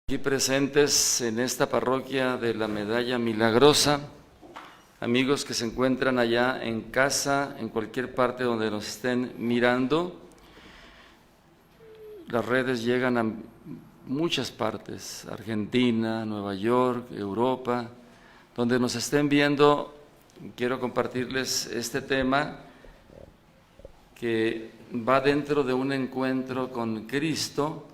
Aquí presentes en esta parroquia de la Medalla Milagrosa, amigos que se encuentran allá en casa, en cualquier parte donde nos estén mirando. Las redes llegan a muchas partes, Argentina, Nueva York, Europa, donde nos estén viendo. Quiero compartirles este tema que va dentro de un encuentro con Cristo.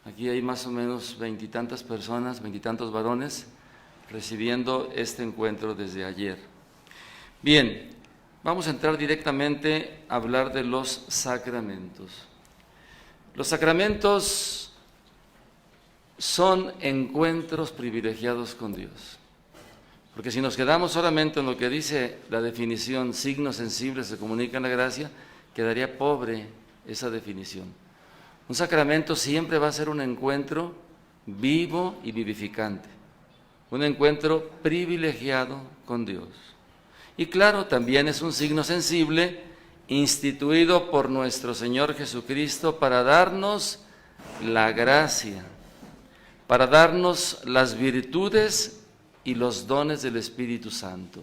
Aquí hay más o menos 20 y tantas personas, 20 y tantos varones, recibiendo este encuentro desde ayer. Bien, vamos a entrar directamente a hablar de los sacramentos. Los sacramentos son encuentros privilegiados con Dios. Porque si nos quedamos solamente en lo que dice la definición, signos sensibles se comunican la gracia, quedaría pobre esa definición. Un sacramento siempre va a ser un encuentro vivo y vivificante, un encuentro privilegiado con Dios. Y claro, también es un signo sensible instituido por nuestro Señor Jesucristo para darnos la gracia, para darnos las virtudes y los dones del Espíritu Santo.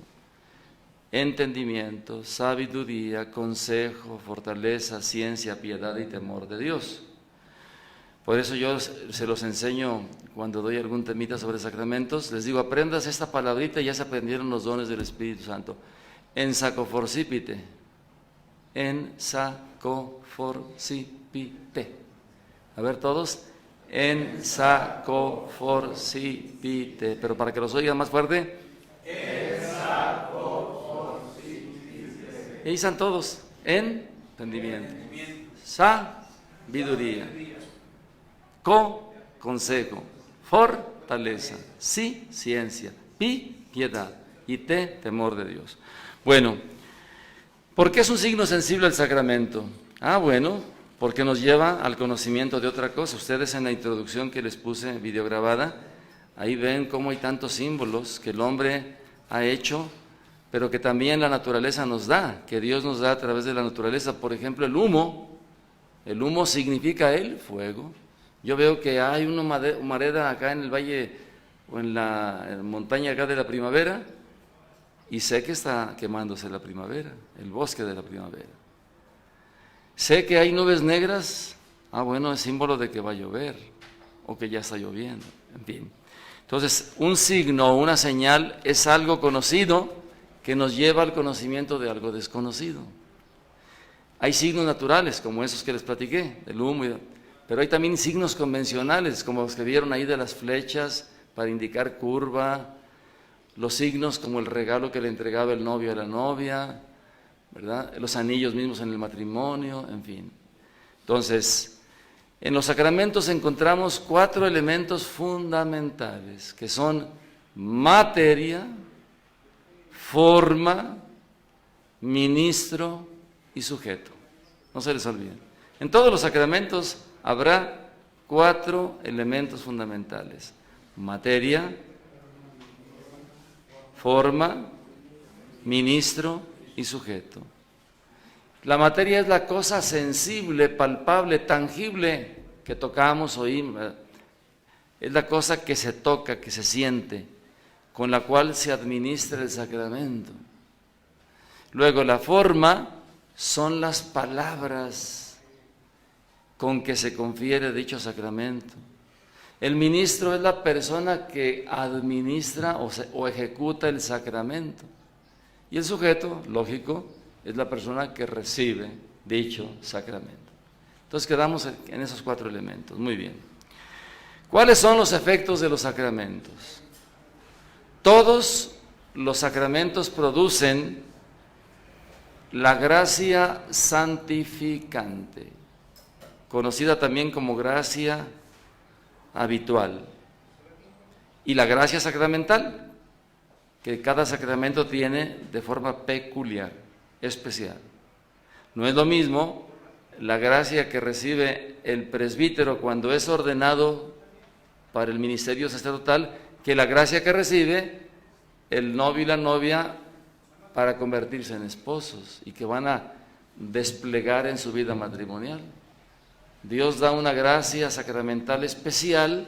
Entendimiento, sabiduría, consejo, fortaleza, ciencia, piedad y temor de Dios. Por eso yo se los enseño cuando doy algún temita sobre sacramentos, les digo, aprendas esta palabrita y ya se aprendieron los dones del Espíritu Santo. Ensacoforcipite, ensacoforcipite. A ver todos, ensacoforcipite, pero para que los oigan más fuerte. Ensacoforcipite. Y ahí están todos, entendimiento, sabiduría. Consejo, fortaleza, ciencia, piedad y temor de Dios. Bueno, ¿por qué es un signo sensible el sacramento? Bueno, porque nos lleva al conocimiento de otra cosa. Ustedes en la introducción que les puse videograbada, ahí ven cómo hay tantos símbolos que el hombre ha hecho, pero que también la naturaleza nos da, que Dios nos da a través de la naturaleza. Por ejemplo, el humo significa el fuego. Yo veo que hay una humareda acá en el valle o en la montaña acá de la primavera y sé que está quemándose la primavera, el bosque de la primavera. Sé que hay nubes negras, bueno, es símbolo de que va a llover o que ya está lloviendo, en fin. Entonces, un signo o una señal es algo conocido que nos lleva al conocimiento de algo desconocido. Hay signos naturales como esos que les platiqué, del humo pero hay también signos convencionales, como los que vieron ahí de las flechas para indicar curva, los signos como el regalo que le entregaba el novio a la novia, ¿verdad? Los anillos mismos en el matrimonio, en fin. Entonces, en los sacramentos encontramos 4 elementos fundamentales, que son materia, forma, ministro y sujeto. No se les olviden. En todos los sacramentos habrá 4 elementos fundamentales: materia, forma, ministro y sujeto. La materia es la cosa sensible, palpable, tangible que tocamos, oímos. Es la cosa que se toca, que se siente, con la cual se administra el sacramento. Luego, la forma son las palabras con que se confiere dicho sacramento. El ministro es la persona que administra o ejecuta el sacramento. Y el sujeto, lógico, es la persona que recibe dicho sacramento. Entonces quedamos en esos 4 elementos. Muy bien. ¿Cuáles son los efectos de los sacramentos? Todos los sacramentos producen la gracia santificante, conocida también como gracia habitual, y la gracia sacramental, que cada sacramento tiene de forma peculiar, especial. No es lo mismo la gracia que recibe el presbítero cuando es ordenado para el ministerio sacerdotal que la gracia que recibe el novio y la novia para convertirse en esposos y que van a desplegar en su vida matrimonial. Dios da una gracia sacramental especial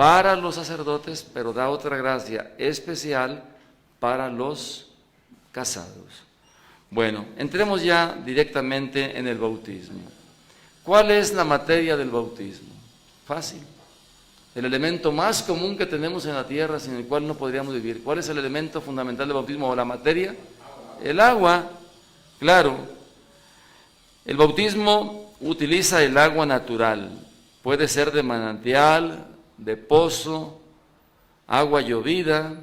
para los sacerdotes, pero da otra gracia especial para los casados. Bueno, entremos ya directamente en el bautismo. ¿Cuál es la materia del bautismo? Fácil. El elemento más común que tenemos en la tierra, sin el cual no podríamos vivir. ¿Cuál es el elemento fundamental del bautismo o la materia? El agua, claro. El bautismo utiliza el agua natural. Puede ser de manantial, de pozo, agua llovida.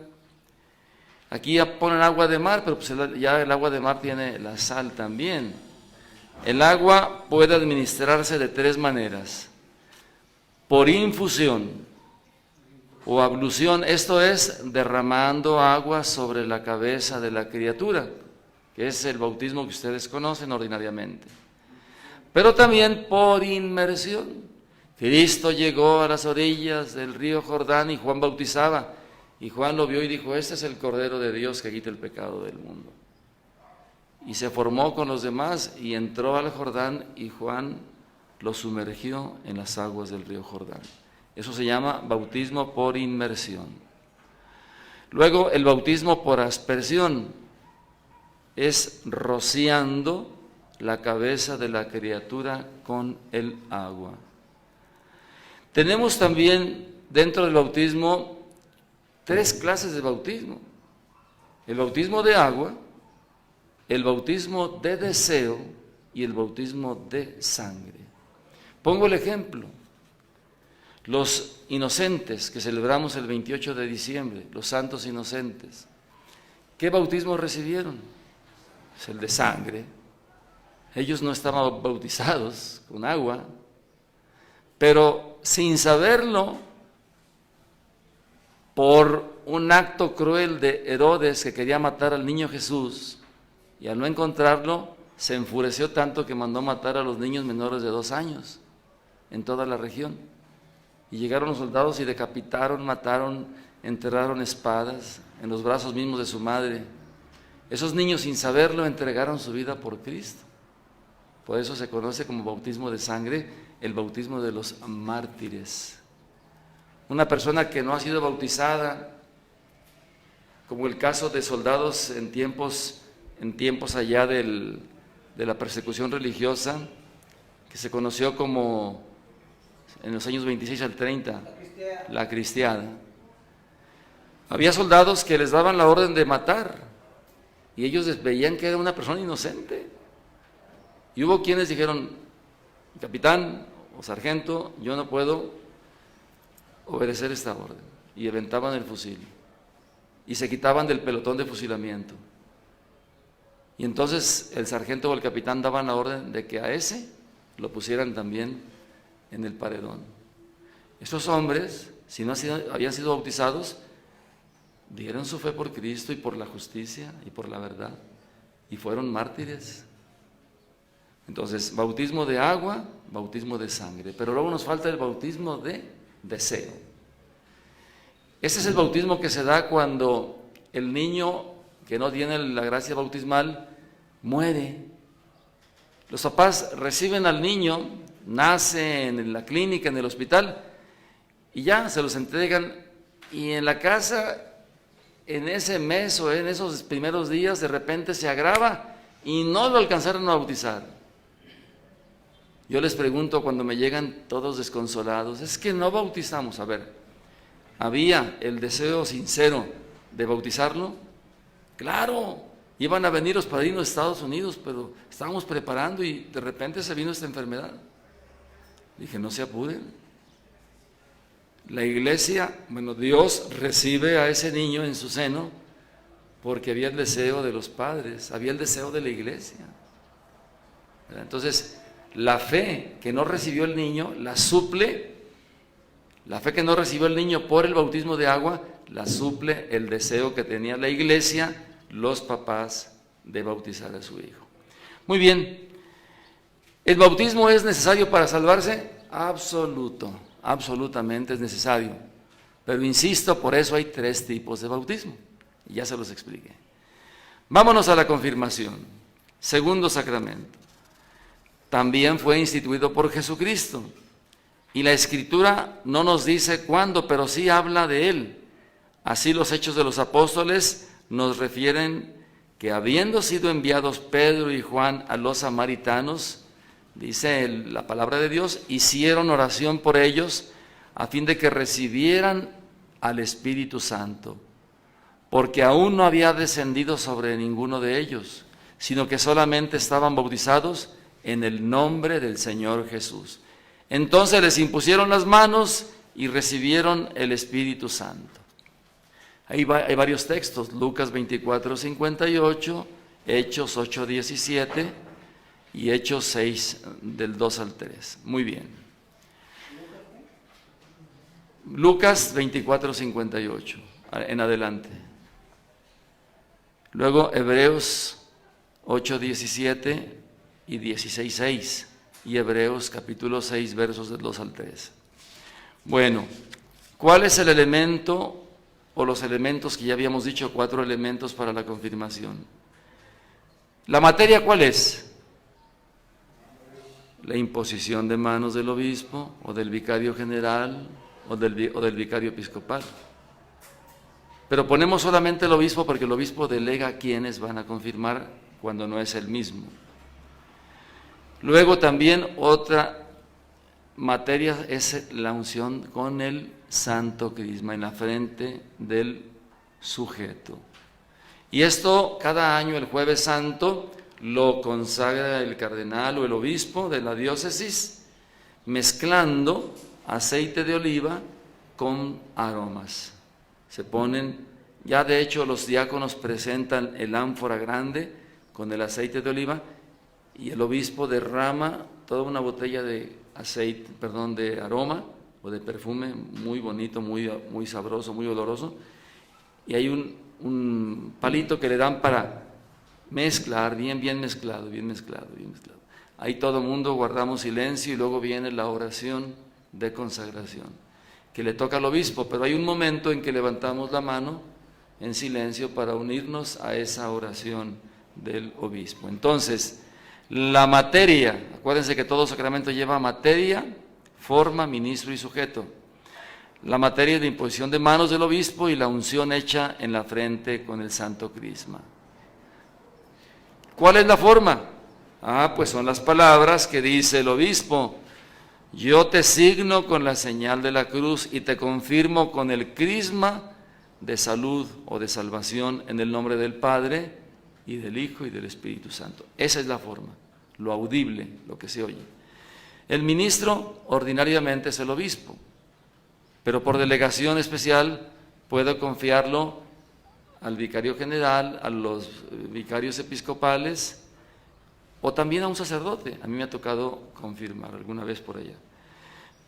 Aquí ya ponen agua de mar, pero pues ya el agua de mar tiene la sal también. El agua puede administrarse de tres maneras: por infusión o ablución, esto es, derramando agua sobre la cabeza de la criatura, que es el bautismo que ustedes conocen ordinariamente. Pero también por inmersión. Cristo llegó a las orillas del río Jordán y Juan bautizaba, y Juan lo vio y dijo: este es el Cordero de Dios que quita el pecado del mundo. Y se formó con los demás y entró al Jordán, y Juan lo sumergió en las aguas del río Jordán. Eso se llama bautismo por inmersión. Luego el bautismo por aspersión es rociando la cabeza de la criatura con el agua. Tenemos también dentro del bautismo tres clases de bautismo: el bautismo de agua, el bautismo de deseo y el bautismo de sangre. Pongo el ejemplo: los inocentes que celebramos el 28 de diciembre, los santos inocentes, ¿qué bautismo recibieron? Es el de sangre. Ellos no estaban bautizados con agua, pero sin saberlo, por un acto cruel de Herodes, que quería matar al niño Jesús, y al no encontrarlo, se enfureció tanto que mandó matar a los niños menores de 2 años en toda la región. Y llegaron los soldados y decapitaron, mataron, enterraron espadas en los brazos mismos de su madre. Esos niños, sin saberlo, entregaron su vida por Cristo. Por eso se conoce como bautismo de sangre, el bautismo de los mártires. Una persona que no ha sido bautizada, como el caso de soldados en tiempos allá de la persecución religiosa, que se conoció como en los años 26 al 30, la cristiada. Había soldados que les daban la orden de matar y ellos veían que era una persona inocente. Y hubo quienes dijeron: capitán o sargento, yo no puedo obedecer esta orden. Y aventaban el fusil y se quitaban del pelotón de fusilamiento. Y entonces el sargento o el capitán daban la orden de que a ese lo pusieran también en el paredón. Esos hombres, si no habían sido bautizados, dieron su fe por Cristo y por la justicia y por la verdad, y fueron mártires. Entonces, bautismo de agua, bautismo de sangre, pero luego nos falta el bautismo de deseo. Ese es el bautismo que se da cuando el niño que no tiene la gracia bautismal muere. Los papás reciben al niño, nace en la clínica, en el hospital, y ya se los entregan, y en la casa, en ese mes o en esos primeros días, de repente se agrava y no lo alcanzaron a bautizar. Yo les pregunto cuando me llegan todos desconsolados: es que no bautizamos. A ver, ¿había el deseo sincero de bautizarlo? Claro, iban a venir los padrinos de Estados Unidos, pero estábamos preparando y de repente se vino esta enfermedad. Dije: no se apuren. La iglesia, Dios recibe a ese niño en su seno porque había el deseo de los padres, había el deseo de la iglesia. Entonces, la fe que no recibió el niño la suple, la fe que no recibió el niño por el bautismo de agua, la suple el deseo que tenía la iglesia, los papás, de bautizar a su hijo. Muy bien, ¿el bautismo es necesario para salvarse? Absolutamente es necesario. Pero insisto, por eso hay 3 tipos de bautismo, y ya se los expliqué. Vámonos a la confirmación, segundo sacramento. También fue instituido por Jesucristo. Y la Escritura no nos dice cuándo, pero sí habla de él. Así los Hechos de los Apóstoles nos refieren que habiendo sido enviados Pedro y Juan a los samaritanos, dice la palabra de Dios, hicieron oración por ellos a fin de que recibieran al Espíritu Santo, porque aún no había descendido sobre ninguno de ellos, sino que solamente estaban bautizados en el nombre del Señor Jesús. Entonces les impusieron las manos y recibieron el Espíritu Santo. Hay varios textos, Lucas 24:58, Hechos 8:17 y Hechos 6, del 2 al 3. Muy bien. Lucas 24:58, en adelante. Luego Hebreos 8:17 y 16:6. Y Hebreos capítulo 6, versos del 2 al 3. Bueno, ¿cuál es el elemento o los elementos que ya habíamos dicho? 4 elementos para la confirmación. ¿La materia cuál es? La imposición de manos del obispo o del vicario general o del vicario episcopal. Pero ponemos solamente el obispo porque el obispo delega a quienes van a confirmar cuando no es él mismo. Luego también otra materia es la unción con el santo crisma en la frente del sujeto. Y esto cada año el Jueves Santo lo consagra el cardenal o el obispo de la diócesis, mezclando aceite de oliva con aromas. Se ponen, ya de hecho los diáconos presentan el ánfora grande con el aceite de oliva y el obispo derrama toda una botella de aceite, de aroma o de perfume muy bonito, muy sabroso, muy oloroso, y hay un palito que le dan para mezclar, bien mezclado. Ahí todo el mundo guardamos silencio y luego viene la oración de consagración, que le toca al obispo, pero hay un momento en que levantamos la mano en silencio para unirnos a esa oración del obispo. Entonces, la materia, acuérdense que todo sacramento lleva materia, forma, ministro y sujeto. La materia de imposición de manos del obispo y la unción hecha en la frente con el santo crisma. ¿Cuál es la forma? Pues son las palabras que dice el obispo: yo te signo con la señal de la cruz y te confirmo con el crisma de salud o de salvación en el nombre del Padre y del Hijo y del Espíritu Santo. Esa es la forma, lo audible, lo que se oye. El ministro ordinariamente es el obispo, pero por delegación especial puedo confiarlo al vicario general, a los vicarios episcopales o también a un sacerdote. A mí me ha tocado confirmar alguna vez por allá.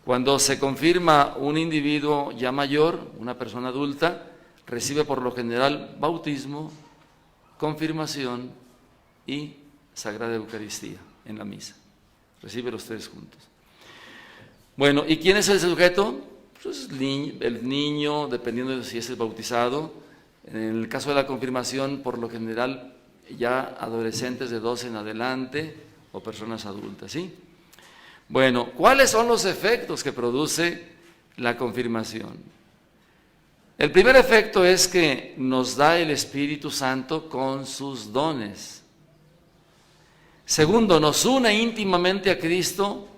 Cuando se confirma un individuo ya mayor, una persona adulta, recibe por lo general bautismo, confirmación y Sagrada Eucaristía en la misa. Recibe los 3 juntos. Bueno, ¿y quién es el sujeto? Pues el niño, dependiendo de si es el bautizado. En el caso de la confirmación, por lo general, ya adolescentes de 12 en adelante o personas adultas, ¿sí? Bueno, ¿cuáles son los efectos que produce la confirmación? El primer efecto es que nos da el Espíritu Santo con sus dones. Segundo, nos une íntimamente a Cristo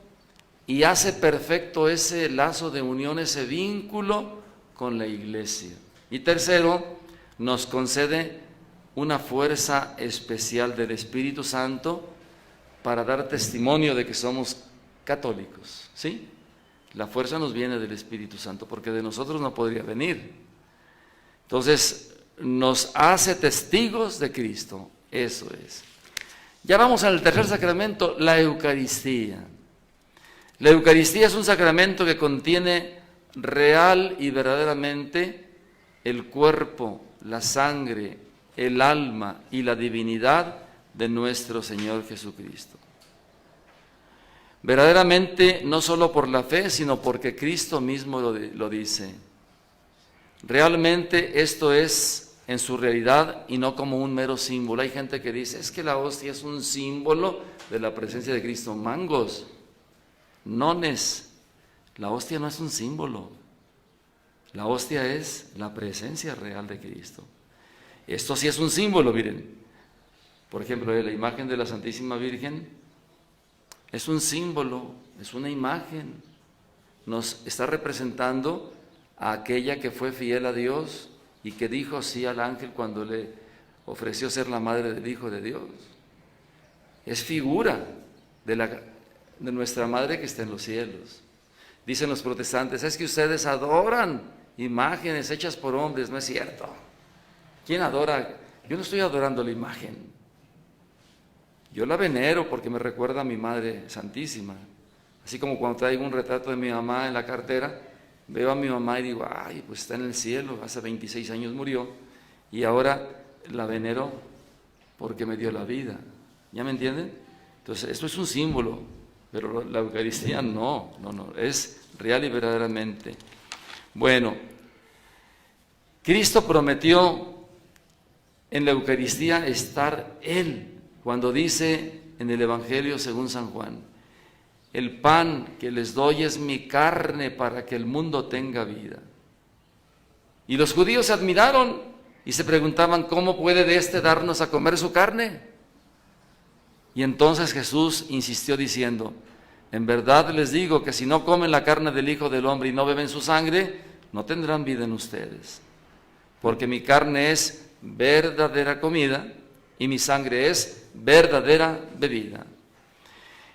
y hace perfecto ese lazo de unión, ese vínculo con la Iglesia. Y tercero, nos concede una fuerza especial del Espíritu Santo para dar testimonio de que somos católicos, ¿sí? La fuerza nos viene del Espíritu Santo, porque de nosotros no podría venir. Entonces, nos hace testigos de Cristo, eso es. Ya vamos al tercer sacramento, la Eucaristía. La Eucaristía es un sacramento que contiene real y verdaderamente el cuerpo, la sangre, el alma y la divinidad de nuestro Señor Jesucristo. Verdaderamente, no solo por la fe, sino porque Cristo mismo lo dice. Realmente esto es en su realidad y no como un mero símbolo. Hay gente que dice, es que la hostia es un símbolo de la presencia de Cristo. Mangos, nones, La hostia no es un símbolo. La hostia es la presencia real de Cristo. Esto sí es un símbolo, miren. Por ejemplo, la imagen de la Santísima Virgen es un símbolo, es una imagen. Nos está representando a aquella que fue fiel a Dios y que dijo sí al ángel cuando le ofreció ser la madre del Hijo de Dios. Es figura de nuestra madre que está en los cielos. Dicen los protestantes, es que ustedes adoran imágenes hechas por hombres. No es cierto. ¿Quién adora? Yo no estoy adorando la imagen. Yo la venero porque me recuerda a mi Madre Santísima. Así como cuando traigo un retrato de mi mamá en la cartera, veo a mi mamá y digo, ay, pues está en el cielo, hace 26 años murió, y ahora la venero porque me dio la vida. ¿Ya me entienden? Entonces, esto es un símbolo, pero la Eucaristía no, es real y verdaderamente. Bueno, Cristo prometió en la Eucaristía estar Él, cuando dice en el Evangelio según San Juan, el pan que les doy es mi carne para que el mundo tenga vida. Y los judíos se admiraron y se preguntaban, ¿cómo puede de éste darnos a comer su carne? Y entonces Jesús insistió diciendo, en verdad les digo que si no comen la carne del Hijo del Hombre y no beben su sangre, no tendrán vida en ustedes. Porque mi carne es verdadera comida y mi sangre es verdadera bebida.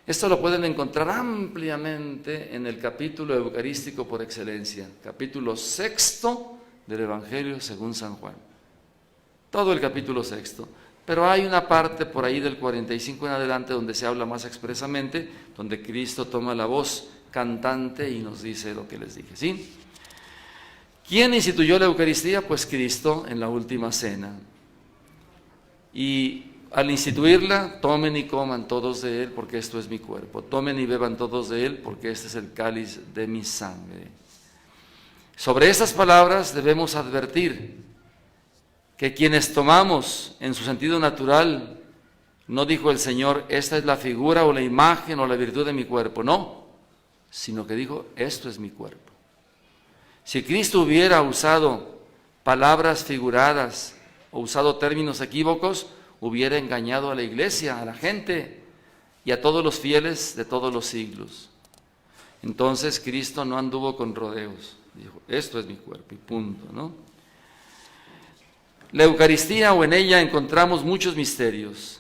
Esto lo pueden encontrar ampliamente en el capítulo eucarístico por excelencia, capítulo 6 del Evangelio según San Juan. Todo el capítulo 6. Pero hay una parte por ahí del 45 en adelante donde se habla más expresamente, donde Cristo toma la voz cantante y nos dice lo que les dije, ¿sí? ¿Quién instituyó la Eucaristía? Pues Cristo en la última cena. Y al instituirla, tomen y coman todos de él, porque esto es mi cuerpo. Tomen y beban todos de él, porque este es el cáliz de mi sangre. Sobre estas palabras debemos advertir que quienes tomamos en su sentido natural, no dijo el Señor, esta es la figura o la imagen o la virtud de mi cuerpo, no, sino que dijo, esto es mi cuerpo. Si Cristo hubiera usado palabras figuradas o usado términos equívocos, hubiera engañado a la iglesia, a la gente y a todos los fieles de todos los siglos. Entonces Cristo no anduvo con rodeos, dijo, esto es mi cuerpo y punto, ¿no? La Eucaristía o en ella encontramos muchos misterios.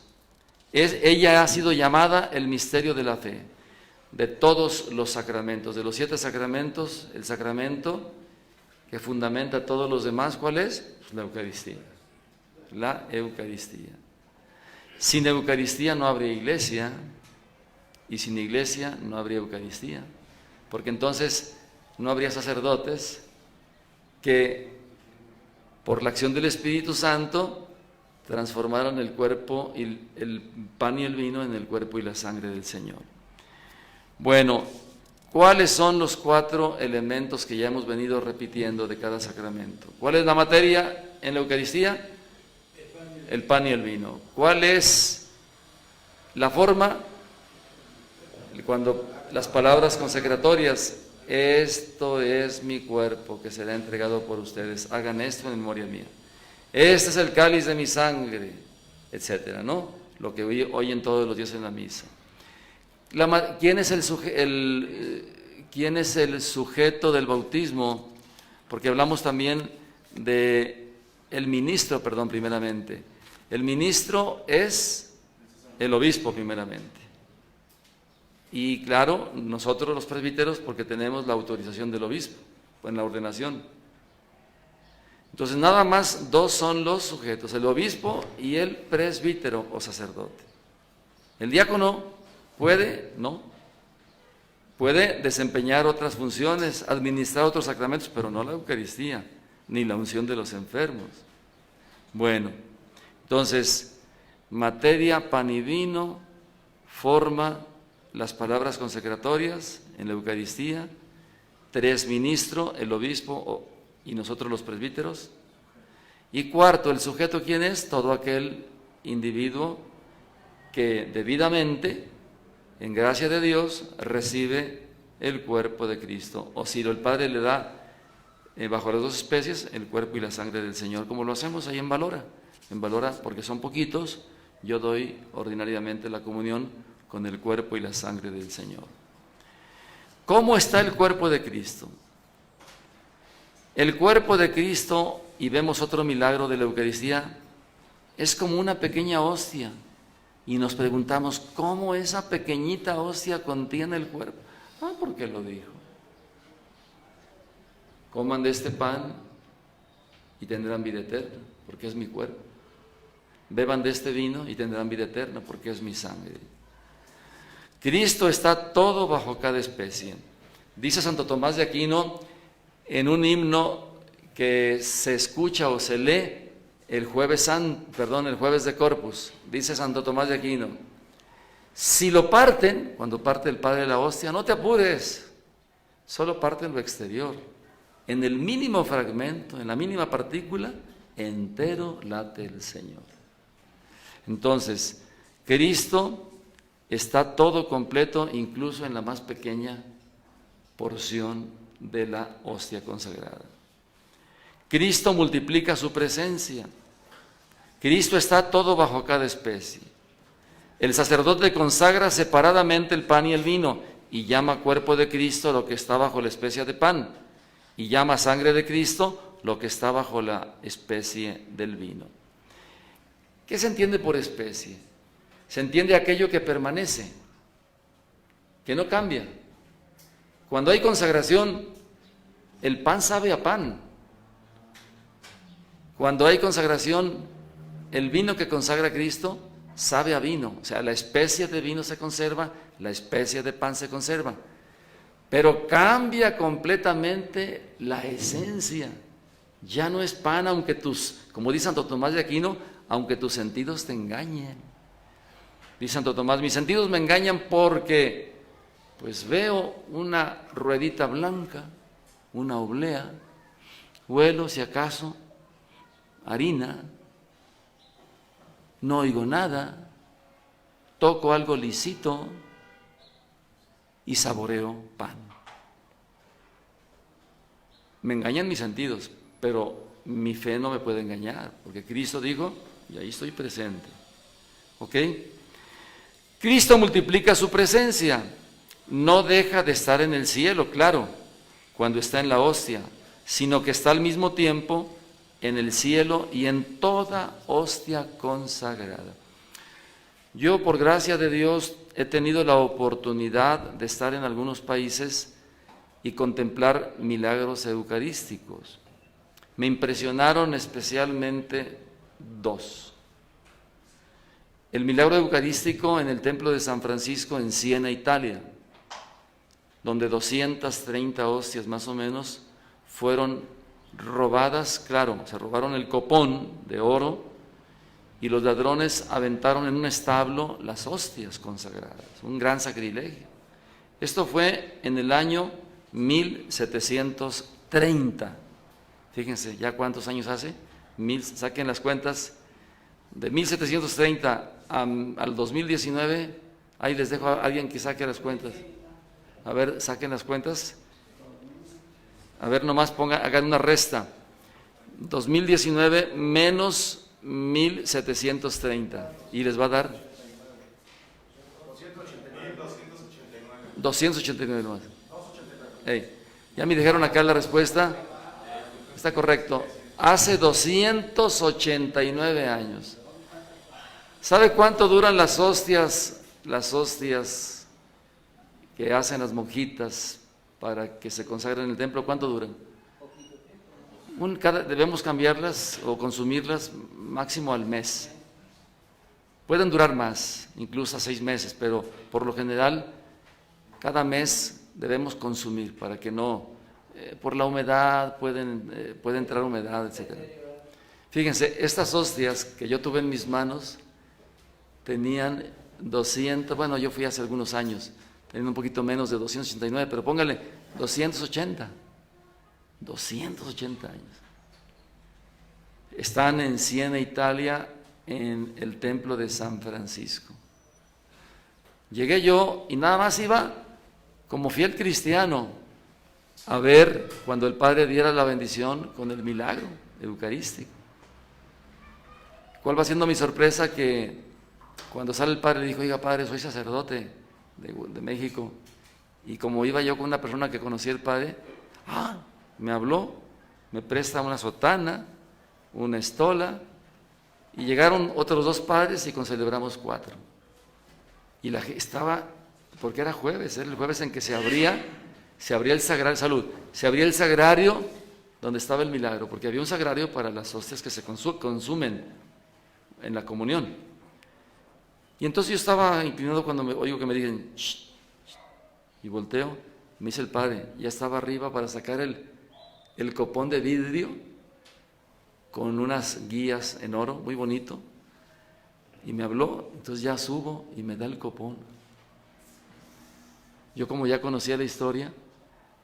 Ella ha sido llamada el misterio de la fe, de todos los sacramentos, de los 7 sacramentos, el sacramento que fundamenta todos los demás, ¿cuál es? Pues la Eucaristía. La Eucaristía. Sin Eucaristía no habría iglesia y sin iglesia no habría Eucaristía, porque entonces no habría sacerdotes que por la acción del Espíritu Santo transformaron el cuerpo, y el pan y el vino en el cuerpo y la sangre del Señor. Bueno, ¿cuáles son los 4 elementos que ya hemos venido repitiendo de cada sacramento? ¿Cuál es la materia en la Eucaristía? El pan y el vino. ¿Cuál es la forma? Cuando las palabras consecratorias, esto es mi cuerpo que será entregado por ustedes, hagan esto en memoria mía. Este es el cáliz de mi sangre, etcétera, ¿no? Lo que oyen todos los días en la misa. ¿Quién es el sujeto del bautismo? Porque hablamos también de el ministro, primeramente. El ministro es el obispo, primeramente. Y claro, nosotros los presbíteros, porque tenemos la autorización del obispo en la ordenación. Entonces, nada más 2 son los sujetos, el obispo y el presbítero o sacerdote. El diácono puede, ¿no? Puede desempeñar otras funciones, administrar otros sacramentos, pero no la Eucaristía, ni la unción de los enfermos. Bueno, entonces, materia, pan y vino, forma las palabras consecratorias en la Eucaristía, 3 ministro, el obispo y nosotros los presbíteros. Y 4, el sujeto, ¿quién es? Todo aquel individuo que debidamente, en gracia de Dios, recibe el cuerpo de Cristo. O si el Padre le da bajo las dos especies el cuerpo y la sangre del Señor, como lo hacemos ahí en Valora. En Valora, porque son poquitos, yo doy ordinariamente la comunión con el cuerpo y la sangre del Señor. ¿Cómo está el cuerpo de Cristo? El cuerpo de Cristo, y vemos otro milagro de la Eucaristía, es como una pequeña hostia. Y nos preguntamos, ¿cómo esa pequeñita hostia contiene el cuerpo? Ah, porque lo dijo. Coman de este pan y tendrán vida eterna, porque es mi cuerpo. Beban de este vino y tendrán vida eterna, porque es mi sangre. Cristo está todo bajo cada especie. Dice Santo Tomás de Aquino en un himno que se escucha o se lee el jueves de Corpus. Dice Santo Tomás de Aquino: si lo parten, cuando parte el Padre de la hostia, no te apures, solo parten lo exterior. En el mínimo fragmento, en la mínima partícula, entero late el Señor. Entonces, Cristo está todo completo, incluso en la más pequeña porción de la hostia consagrada. Cristo multiplica su presencia. Cristo está todo bajo cada especie. El sacerdote consagra separadamente el pan y el vino y llama cuerpo de Cristo lo que está bajo la especie de pan, y llama sangre de Cristo lo que está bajo la especie del vino. ¿Qué se entiende por especie? Se entiende aquello que permanece, que no cambia. Cuando hay consagración, el pan sabe a pan. Cuando hay consagración, el vino que consagra Cristo sabe a vino. O sea, la especie de vino se conserva, la especie de pan se conserva. Pero cambia completamente la esencia. Ya no es pan, aunque como dice Santo Tomás de Aquino, aunque tus sentidos te engañen. Dice Santo Tomás, mis sentidos me engañan porque pues veo una ruedita blanca, una oblea, huelo si acaso harina, no oigo nada, toco algo lisito y saboreo pan. Me engañan mis sentidos, pero mi fe no me puede engañar, porque Cristo dijo, y ahí estoy presente. ¿Ok? Cristo multiplica su presencia, no deja de estar en el cielo, claro, cuando está en la hostia, sino que está al mismo tiempo en el cielo y en toda hostia consagrada. Yo, por gracia de Dios, he tenido la oportunidad de estar en algunos países y contemplar milagros eucarísticos. Me impresionaron especialmente dos. El milagro eucarístico en el templo de San Francisco en Siena, Italia, donde 230 hostias más o menos fueron robadas. Claro, se robaron el copón de oro y los ladrones aventaron en un establo las hostias consagradas, un gran sacrilegio. Esto fue en el año 1730. Fíjense, ¿ya cuántos años hace? Saquen las cuentas. De 1730 al 2019, ahí les dejo a alguien que saque las cuentas. A ver, saquen las cuentas. A ver, nomás hagan una resta. 2019 menos 1730. Y les va a dar 289 nomás. Ya me dijeron acá la respuesta. Está correcto. Hace 289 años. ¿Sabe cuánto duran las hostias que hacen las monjitas para que se consagren en el templo? ¿Cuánto duran? Debemos cambiarlas o consumirlas máximo al mes. Pueden durar más, incluso a 6 meses, pero por lo general cada mes debemos consumir para que no, por la humedad, puede entrar humedad, etc. Fíjense, estas hostias que yo tuve en mis manos tenían 200, bueno, yo fui hace algunos años, tenían un poquito menos de 289, pero póngale 280 años. Están en Siena, Italia, en el templo de San Francisco. Llegué yo y nada más iba como fiel cristiano, a ver cuando el Padre diera la bendición con el milagro eucarístico. ¿Cuál va siendo mi sorpresa? Que cuando sale el Padre le dijo, oiga Padre, soy sacerdote de México, y como iba yo con una persona que conocía al Padre, me habló, me presta una sotana, una estola, y llegaron otros 2 padres y concelebramos 4. Y la gente estaba, porque era jueves, era el jueves en que se abría el sagrario, salud, se abría el sagrario donde estaba el milagro, porque había un sagrario para las hostias que se consumen en la comunión. Y entonces yo estaba inclinado cuando oigo que me digan, shh, y volteo, me dice el Padre, ya estaba arriba para sacar el copón de vidrio con unas guías en oro, muy bonito, y me habló, entonces ya subo y me da el copón. Yo, como ya conocía la historia,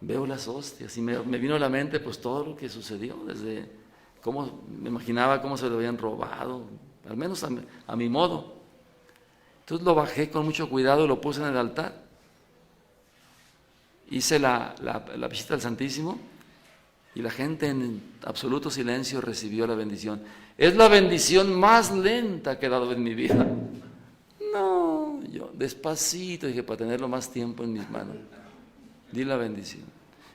veo las hostias y me vino a la mente pues todo lo que sucedió, desde cómo me imaginaba cómo se lo habían robado, al menos a mi modo. Entonces lo bajé con mucho cuidado y lo puse en el altar. Hice la visita al Santísimo y la gente en absoluto silencio recibió la bendición. Es la bendición más lenta que he dado en mi vida. No, yo despacito dije, para tenerlo más tiempo en mis manos, di la bendición.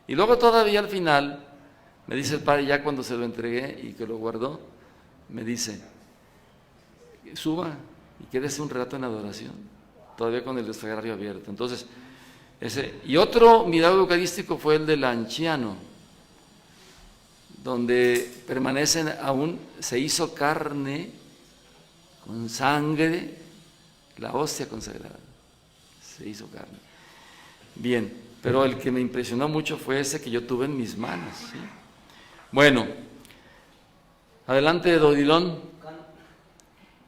Y luego todavía al final, me dice el Padre, ya cuando se lo entregué y que lo guardó, me dice, suba y quédese un rato en adoración, todavía con el sagrario abierto. Entonces, y otro milagro eucarístico fue el del anciano, donde permanecen aún, se hizo carne con sangre, la hostia consagrada, se hizo carne. Bien, pero el que me impresionó mucho fue ese que yo tuve en mis manos, ¿sí? Bueno, adelante, Dodilón.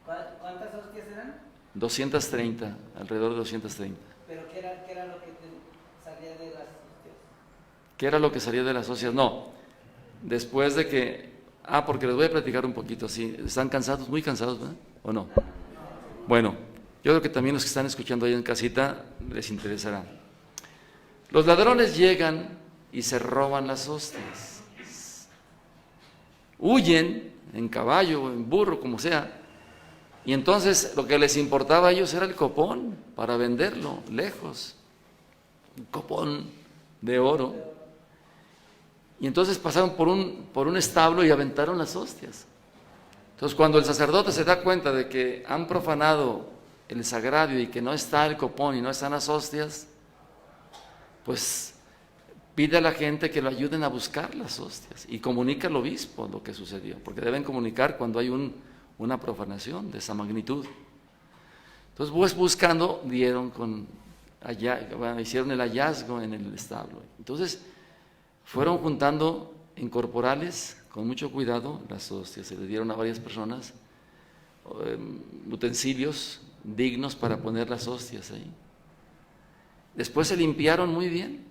¿Cuántas hostias eran? 230, alrededor de 230. ¿Pero qué era lo que salía de las hostias? ¿Qué era lo que salía de las hostias? No, después de que... porque les voy a platicar un poquito así. ¿Están cansados? Muy cansados, ¿verdad? ¿O no? Bueno, yo creo que también los que están escuchando ahí en casita les interesará. Los ladrones llegan y se roban las hostias. Huyen en caballo, en burro, como sea. Y entonces lo que les importaba a ellos era el copón para venderlo lejos. Un copón de oro. Y entonces pasaron por un establo y aventaron las hostias. Entonces cuando el sacerdote se da cuenta de que han profanado el sagrario y que no está el copón y no están las hostias, pues pide a la gente que lo ayuden a buscar las hostias y comunica al obispo lo que sucedió, porque deben comunicar cuando hay una profanación de esa magnitud. Entonces, pues buscando, hicieron el hallazgo en el establo. Entonces, fueron juntando en corporales, con mucho cuidado, las hostias. Se le dieron a varias personas utensilios dignos para poner las hostias ahí. Después se limpiaron muy bien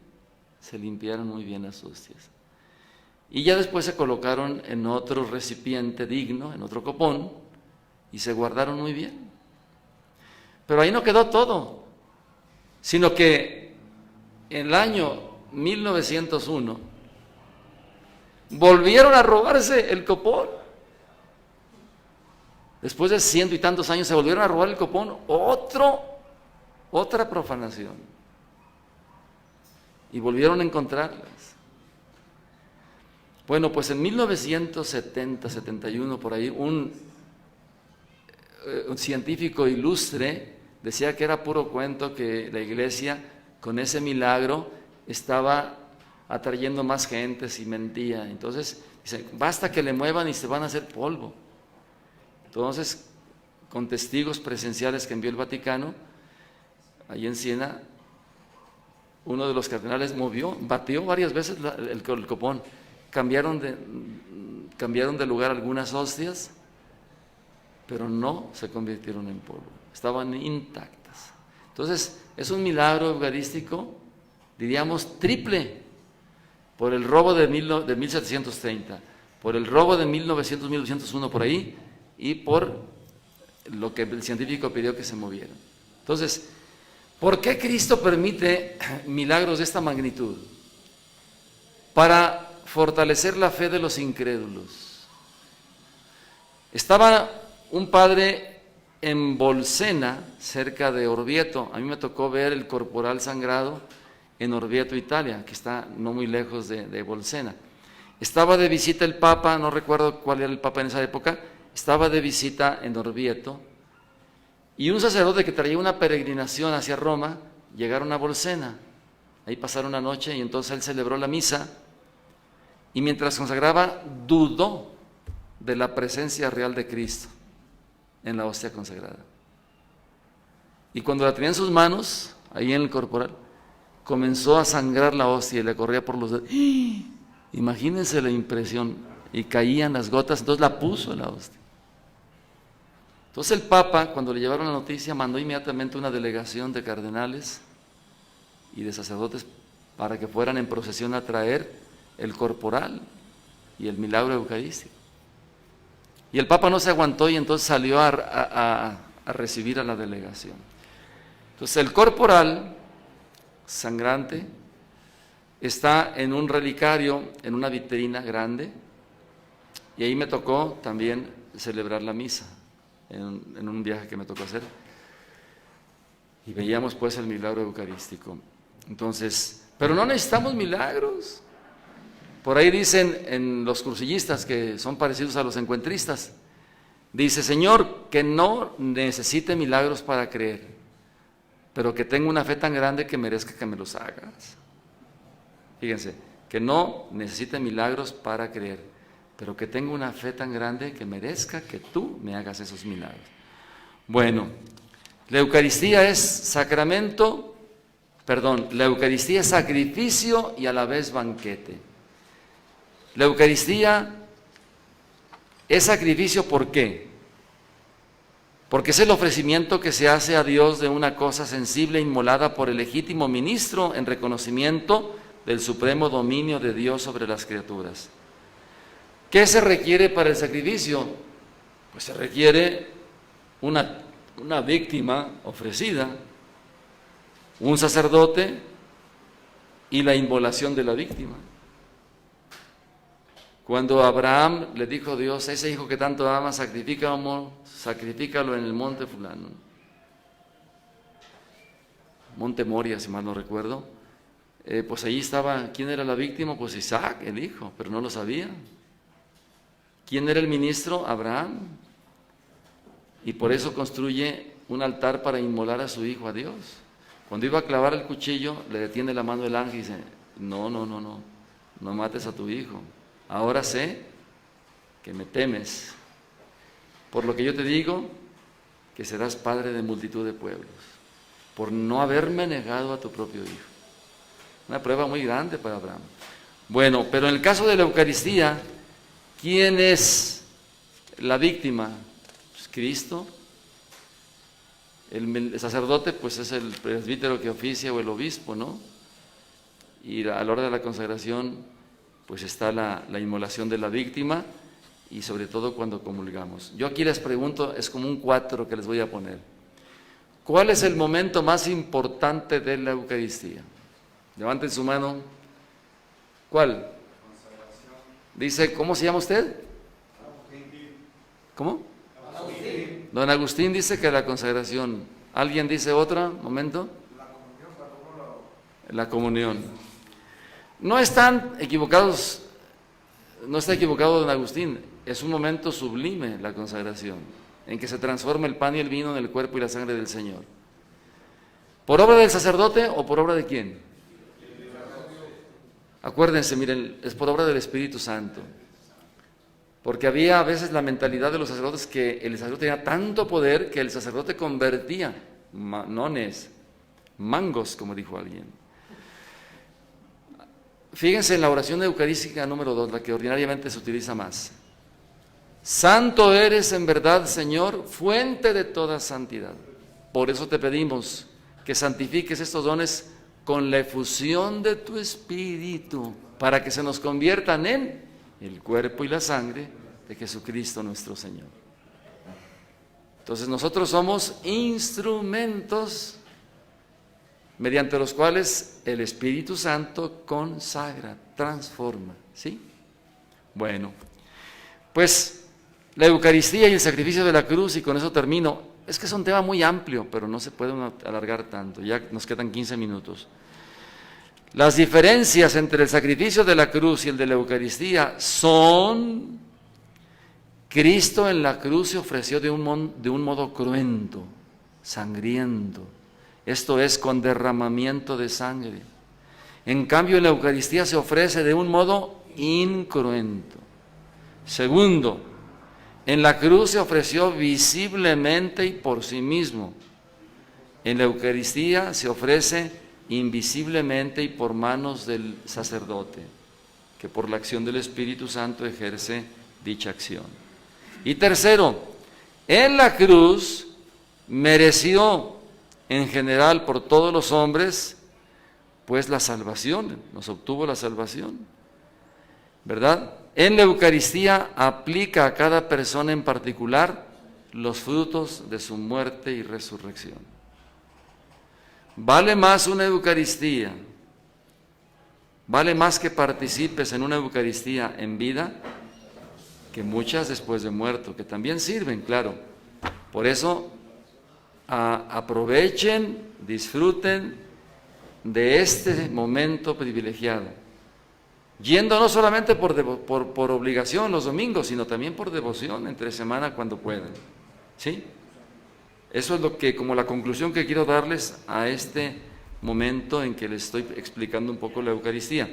las hostias. Y ya después se colocaron en otro recipiente digno, en otro copón, y se guardaron muy bien. Pero ahí no quedó todo, sino que en el año 1901 volvieron a robarse el copón. Después de 100 y tantos años se volvieron a robar el copón, otra profanación. Y volvieron a encontrarlas. Bueno, pues en 1970, 71, por ahí, un científico ilustre decía que era puro cuento, que la iglesia con ese milagro estaba atrayendo más gentes y mentía. Entonces, dice, basta que le muevan y se van a hacer polvo. Entonces, con testigos presenciales que envió el Vaticano, ahí en Siena, uno de los cardenales batió varias veces el copón. Cambiaron de lugar algunas hostias, pero no se convirtieron en polvo, estaban intactas. Entonces, es un milagro eucarístico, diríamos triple, por el robo de 1730, por el robo de 1900-1901 por ahí, y por lo que el científico pidió que se movieran. Entonces, ¿Por qué Cristo permite milagros de esta magnitud? Para fortalecer la fe de los incrédulos. Estaba un padre en Bolsena, cerca de Orvieto. A mí me tocó ver el corporal sangrado en Orvieto, Italia, que está no muy lejos de Bolsena. Estaba de visita el Papa, no recuerdo cuál era el Papa en esa época, estaba de visita en Orvieto, y un sacerdote que traía una peregrinación hacia Roma, llegaron a Bolsena, ahí pasaron una noche, y entonces él celebró la misa, y mientras consagraba, dudó de la presencia real de Cristo en la hostia consagrada. Y cuando la tenía en sus manos, ahí en el corporal, comenzó a sangrar la hostia y le corría por los dedos. ¡Ah! Imagínense la impresión, y caían las gotas, entonces la puso en la hostia. Entonces el Papa, cuando le llevaron la noticia, mandó inmediatamente una delegación de cardenales y de sacerdotes para que fueran en procesión a traer el corporal y el milagro eucarístico. Y el Papa no se aguantó y entonces salió a recibir a la delegación. Entonces el corporal sangrante está en un relicario, en una vitrina grande, y ahí me tocó también celebrar la misa, en un viaje que me tocó hacer, y veíamos pues el milagro eucarístico. Entonces, pero no necesitamos milagros. Por ahí dicen en los cursillistas, que son parecidos a los encuentristas, dice: Señor, que no necesite milagros para creer, pero que tenga una fe tan grande que merezca que me los hagas. Fíjense, que no necesite milagros para creer, pero que tenga una fe tan grande que merezca que tú me hagas esos milagros. Bueno, la Eucaristía es sacramento, la Eucaristía es sacrificio y a la vez banquete. La Eucaristía es sacrificio, ¿por qué? Porque es el ofrecimiento que se hace a Dios de una cosa sensible inmolada por el legítimo ministro en reconocimiento del supremo dominio de Dios sobre las criaturas. ¿Qué se requiere para el sacrificio? Pues se requiere una víctima ofrecida, un sacerdote y la inmolación de la víctima. Cuando Abraham le dijo a Dios: ese hijo que tanto ama, sacrifícalo en el monte fulano, monte Moria, si mal no recuerdo. Pues allí estaba, ¿quién era la víctima? Pues Isaac, el hijo, pero no lo sabía. ¿Quién era el ministro? Abraham. Y por eso construye un altar para inmolar a su hijo a Dios. Cuando iba a clavar el cuchillo, le detiene la mano el ángel y dice: no mates a tu hijo. Ahora sé que me temes, por lo que yo te digo que serás padre de multitud de pueblos, por no haberme negado a tu propio hijo. Una prueba muy grande para Abraham. Bueno, pero en el caso de la Eucaristía, ¿quién es la víctima? Pues Cristo. El sacerdote pues es el presbítero que oficia o el obispo, ¿no? Y a la hora de la consagración pues está la inmolación de la víctima, y sobre todo cuando comulgamos. Yo aquí les pregunto, es como un 4 que les voy a poner. ¿Cuál es el momento más importante de la Eucaristía? Levanten su mano. ¿Cuál? Dice, ¿cómo se llama usted? ¿Cómo? Agustín. Don Agustín dice que la consagración. ¿Alguien dice otra? ¿Momento? La comunión. No están equivocados, no está equivocado don Agustín. Es un momento sublime la consagración, en que se transforma el pan y el vino en el cuerpo y la sangre del Señor. ¿Por obra del sacerdote o por obra de quién? Acuérdense, miren, es por obra del Espíritu Santo. Porque había a veces la mentalidad de los sacerdotes que el sacerdote tenía tanto poder que el sacerdote convertía nones, mangos, como dijo alguien. Fíjense en la oración eucarística número 2, la que ordinariamente se utiliza más. Santo eres en verdad, Señor, fuente de toda santidad. Por eso te pedimos que santifiques estos dones con la efusión de tu Espíritu, para que se nos conviertan en el cuerpo y la sangre de Jesucristo nuestro Señor. Entonces nosotros somos instrumentos mediante los cuales el Espíritu Santo consagra, transforma, ¿sí? Bueno, pues la Eucaristía y el sacrificio de la cruz, y con eso termino. Es que es un tema muy amplio, pero no se puede alargar tanto, ya nos quedan 15 minutos. Las diferencias entre el sacrificio de la cruz y el de la Eucaristía son: Cristo en la cruz se ofreció de un modo cruento, sangriento, esto es, con derramamiento de sangre. En cambio, en la Eucaristía se ofrece de un modo incruento. Segundo, en la cruz se ofreció visiblemente y por sí mismo. En la Eucaristía se ofrece invisiblemente y por manos del sacerdote, que por la acción del Espíritu Santo ejerce dicha acción. Y tercero, en la cruz mereció en general por todos los hombres, pues la salvación, nos obtuvo la salvación, ¿verdad? En la Eucaristía aplica a cada persona en particular los frutos de su muerte y resurrección. Vale más una Eucaristía, vale más que participes en una Eucaristía en vida que muchas después de muerto, que también sirven, claro. Por eso aprovechen, disfruten de este momento privilegiado, yendo no solamente por obligación los domingos, sino también por devoción entre semana cuando puedan, ¿sí? Eso es lo que, como la conclusión que quiero darles a este momento en que les estoy explicando un poco la Eucaristía.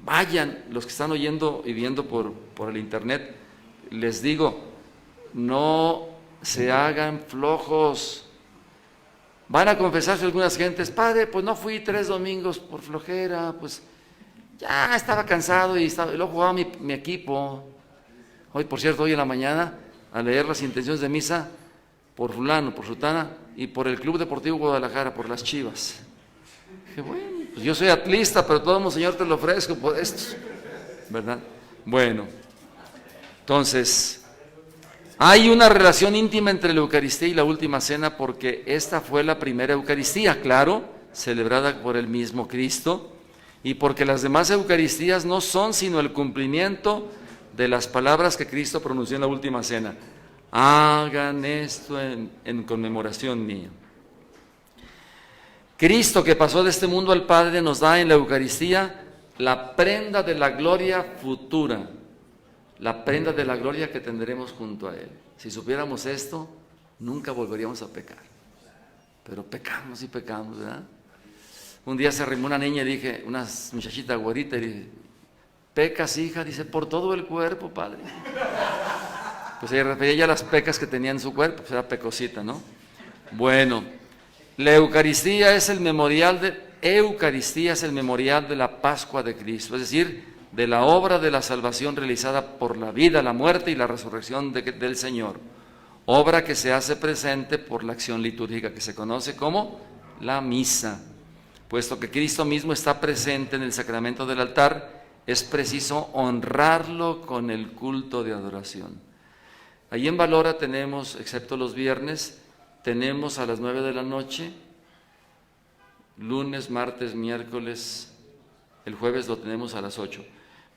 Vayan, los que están oyendo y viendo por el internet, les digo, no se hagan flojos. Van a confesarse algunas gentes: padre, pues no fui 3 domingos por flojera, pues ya estaba cansado y luego jugaba mi equipo. Hoy, por cierto, hoy en la mañana, al leer las intenciones de misa, por fulano, por sutana y por el Club Deportivo Guadalajara, por las Chivas. Dije, bueno, pues yo soy atlista, pero todo el Señor te lo ofrezco por esto, ¿verdad? Bueno, entonces, hay una relación íntima entre la Eucaristía y la Última Cena, porque esta fue la primera Eucaristía, claro, celebrada por el mismo Cristo, y porque las demás Eucaristías no son sino el cumplimiento de las palabras que Cristo pronunció en la Última Cena: hagan esto en conmemoración mía. Cristo, que pasó de este mundo al Padre, nos da en la Eucaristía la prenda de la gloria futura, la prenda de la gloria que tendremos junto a Él. Si supiéramos esto, nunca volveríamos a pecar. Pero pecamos y pecamos, ¿verdad? Un día se arrimó una niña y dije, una muchachita güerita, y dije: ¿pecas, hija? Dice: por todo el cuerpo, padre. Pues ella refería ya a las pecas que tenía en su cuerpo, pues era pecosita, ¿no? Bueno, la Eucaristía es el memorial de la Pascua de Cristo, es decir, de la obra de la salvación realizada por la vida, la muerte y la resurrección del Señor, obra que se hace presente por la acción litúrgica que se conoce como la misa. Puesto que Cristo mismo está presente en el sacramento del altar, es preciso honrarlo con el culto de adoración. Ahí en Valora tenemos, excepto los viernes, tenemos a las 9 de la noche, lunes, martes, miércoles, el jueves lo tenemos a las 8,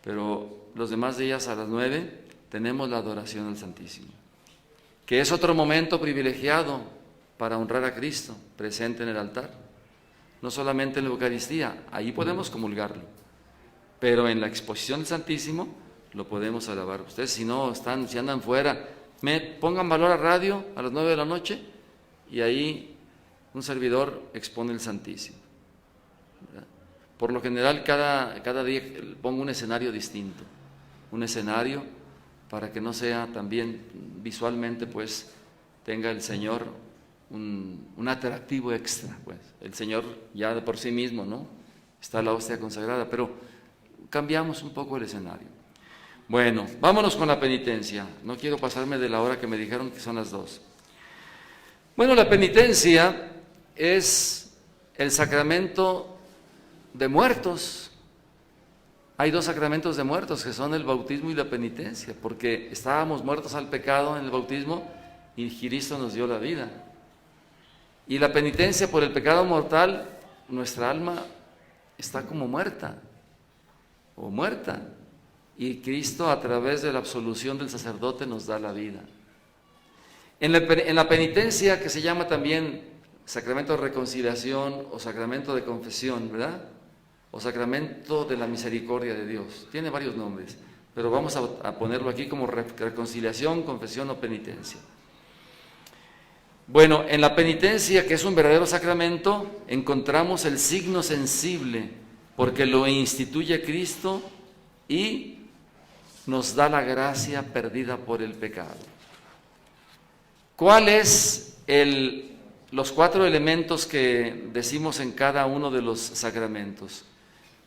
pero los demás días a las 9 tenemos la adoración al Santísimo, que es otro momento privilegiado para honrar a Cristo presente en el altar. No solamente en la Eucaristía, ahí podemos comulgarlo, pero en la exposición del Santísimo lo podemos alabar. Ustedes si andan fuera, pongan Valor a radio a las 9 de la noche y ahí un servidor expone el Santísimo, ¿verdad? Por lo general cada día pongo un escenario distinto, un escenario para que no sea también visualmente, pues tenga el Señor un atractivo extra, pues. El Señor ya de por sí mismo, ¿no? Está la hostia consagrada, pero cambiamos un poco el escenario. Bueno, vámonos con la penitencia. No quiero pasarme de la hora que me dijeron que son las 2. Bueno, la penitencia es el sacramento de muertos. Hay 2 sacramentos de muertos, que son el bautismo y la penitencia, porque estábamos muertos al pecado en el bautismo y Cristo nos dio la vida. Y la penitencia por el pecado mortal, nuestra alma está como muerta o muerta. Y Cristo, a través de la absolución del sacerdote, nos da la vida. En la penitencia, que se llama también sacramento de reconciliación o sacramento de confesión, ¿verdad? O sacramento de la misericordia de Dios. Tiene varios nombres, pero vamos a ponerlo aquí como reconciliación, confesión o penitencia. Bueno, en la penitencia, que es un verdadero sacramento, encontramos el signo sensible, porque lo instituye Cristo y nos da la gracia perdida por el pecado. ¿Cuáles los 4 elementos que decimos en cada uno de los sacramentos?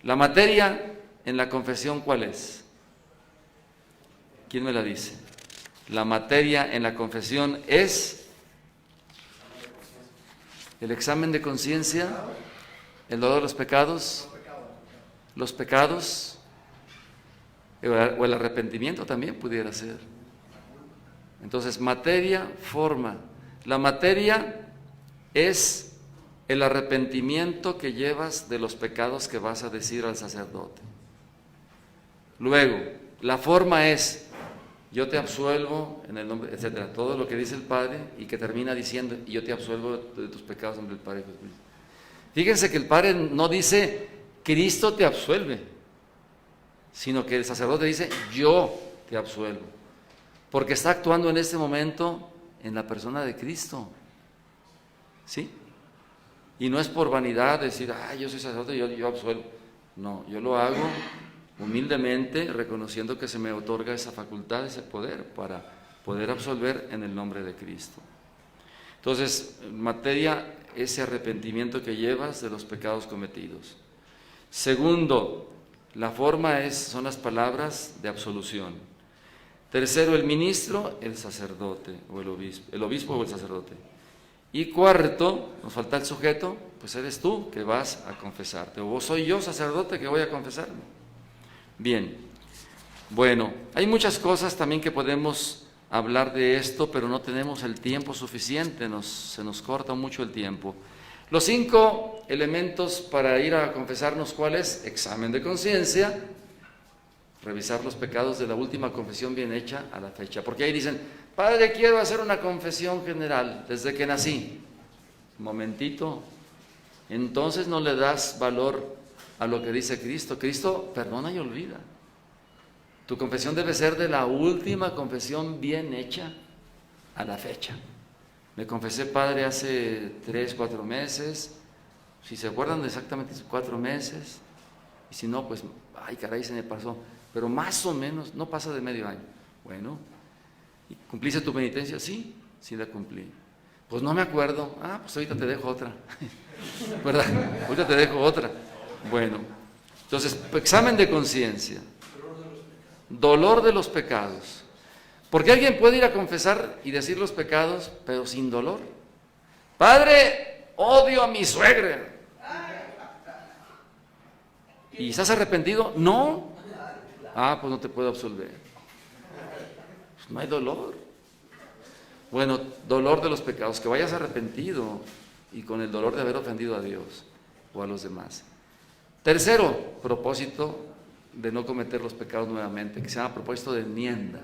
La materia en la confesión, ¿cuál es? ¿Quién me la dice? La materia en la confesión es el examen de conciencia, el dolor de los pecados, o el arrepentimiento también pudiera ser. Entonces, materia, forma. La materia es el arrepentimiento que llevas de los pecados que vas a decir al sacerdote. Luego, la forma es: yo te absuelvo en el nombre, etcétera, todo lo que dice el Padre y que termina diciendo: y yo te absuelvo de tus pecados en nombre del Padre. Fíjense que el Padre no dice: Cristo te absuelve, sino que el sacerdote dice: yo te absuelvo, porque está actuando en este momento en la persona de Cristo, ¿sí? Y no es por vanidad decir: yo soy sacerdote, yo absuelvo. No, yo lo hago humildemente, reconociendo que se me otorga esa facultad, ese poder, para poder absolver en el nombre de Cristo. Entonces, materia, ese arrepentimiento que llevas de los pecados cometidos. Segundo, la forma son las palabras de absolución. Tercero, el ministro, el sacerdote o el obispo o el sacerdote. Y cuarto, nos falta el sujeto, pues eres tú que vas a confesarte, o soy yo, sacerdote, que voy a confesarme. Bien, bueno, hay muchas cosas también que podemos hablar de esto, pero no tenemos el tiempo suficiente, se nos corta mucho el tiempo. Los 5 elementos para ir a confesarnos, ¿cuál es? Examen de conciencia, revisar los pecados de la última confesión bien hecha a la fecha, porque ahí dicen: Padre, quiero hacer una confesión general desde que nací. Momentito, entonces no le das valor a lo que dice Cristo. Cristo perdona y olvida. Tu confesión debe ser de la última confesión bien hecha a la fecha. Me confesé, Padre, hace 3, 4 meses. Si se acuerdan de exactamente 4 meses, y si no, pues, ay caray, se me pasó. Pero más o menos, no pasa de medio año. Bueno, ¿y cumpliste tu penitencia? Sí, sí la cumplí. Pues no me acuerdo. Pues ahorita te dejo otra. ¿Verdad? Ahorita te dejo otra. Bueno, entonces, examen de conciencia, dolor de los pecados. Porque alguien puede ir a confesar y decir los pecados, pero sin dolor. Padre, odio a mi suegra. ¿Y estás arrepentido? No. Pues no te puedo absolver. Pues no hay dolor. Bueno, dolor de los pecados, que vayas arrepentido y con el dolor de haber ofendido a Dios o a los demás. Tercero, propósito de no cometer los pecados nuevamente, que se llama propósito de enmienda,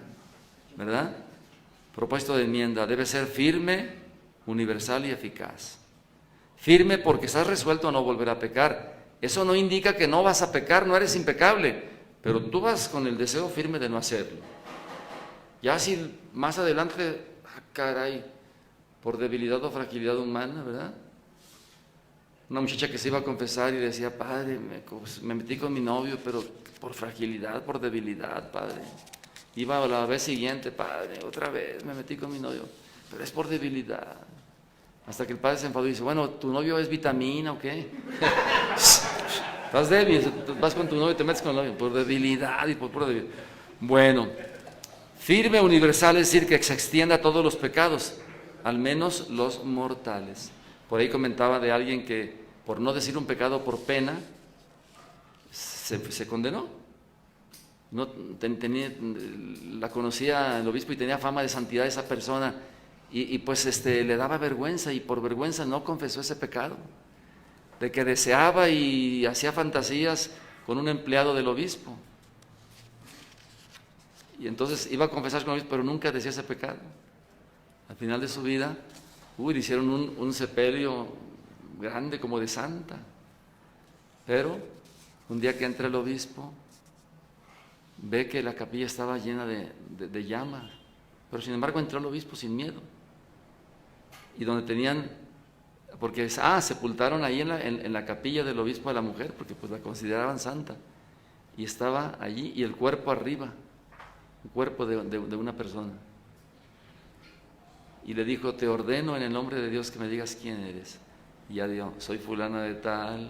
¿verdad? Propósito de enmienda debe ser firme, universal y eficaz. Firme porque estás resuelto a no volver a pecar. Eso no indica que no vas a pecar, no eres impecable, pero tú vas con el deseo firme de no hacerlo. Ya si más adelante, caray, por debilidad o fragilidad humana, ¿verdad? Una muchacha que se iba a confesar y decía: Padre, me metí con mi novio, pero por fragilidad, por debilidad, Padre. Iba a la vez siguiente: Padre, otra vez me metí con mi novio, pero es por debilidad. Hasta que el padre se enfadó y dice: bueno, ¿tu novio es vitamina o qué? Estás débil, vas con tu novio y te metes con el novio, por debilidad y por pura debilidad. Bueno, firme, universal, es decir, que se extienda a todos los pecados, al menos los mortales. Por ahí comentaba de alguien que por no decir un pecado por pena se condenó. No, la conocía el obispo y tenía fama de santidad esa persona, y pues le daba vergüenza, y por vergüenza no confesó ese pecado, de que deseaba y hacía fantasías con un empleado del obispo. Y entonces iba a confesar con el obispo, pero nunca decía ese pecado. Al final de su vida, le hicieron un sepelio grande como de santa. Pero un día que entra el obispo, ve que la capilla estaba llena de llamas, pero sin embargo entró el obispo sin miedo. Y donde tenían, porque sepultaron ahí en la capilla del obispo a la mujer, porque pues la consideraban santa, y estaba allí, y el cuerpo arriba, el cuerpo de una persona. Y le dijo: te ordeno en el nombre de Dios que me digas quién eres. Y ya dijo: soy fulana de tal,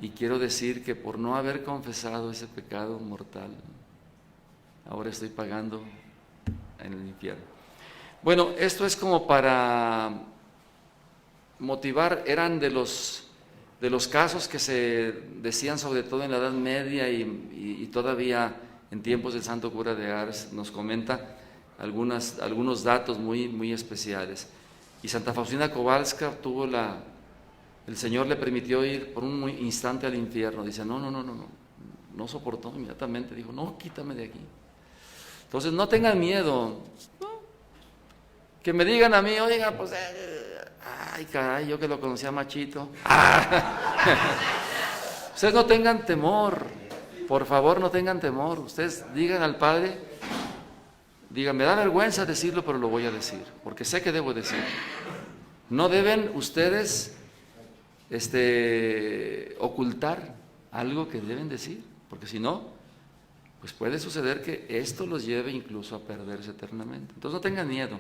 y quiero decir que por no haber confesado ese pecado mortal, ahora estoy pagando en el infierno. Bueno, esto es como para motivar, eran de los casos que se decían sobre todo en la Edad Media y todavía en tiempos del santo cura de Ars. Nos comenta algunos datos muy, muy especiales. Y Santa Faustina Kowalska el Señor le permitió ir por un instante al infierno. Dice: no soportó, inmediatamente dijo: no, quítame de aquí. Entonces no tengan miedo, ¿no? Que me digan a mí: oiga, pues, ay caray, yo que lo conocía machito. Ustedes no tengan temor, por favor, no tengan temor. Ustedes digan al Padre, digan: me da vergüenza decirlo, pero lo voy a decir, porque sé que debo decirlo. No deben ustedes ocultar algo que deben decir, porque si no, pues puede suceder que esto los lleve incluso a perderse eternamente. Entonces no tengan miedo.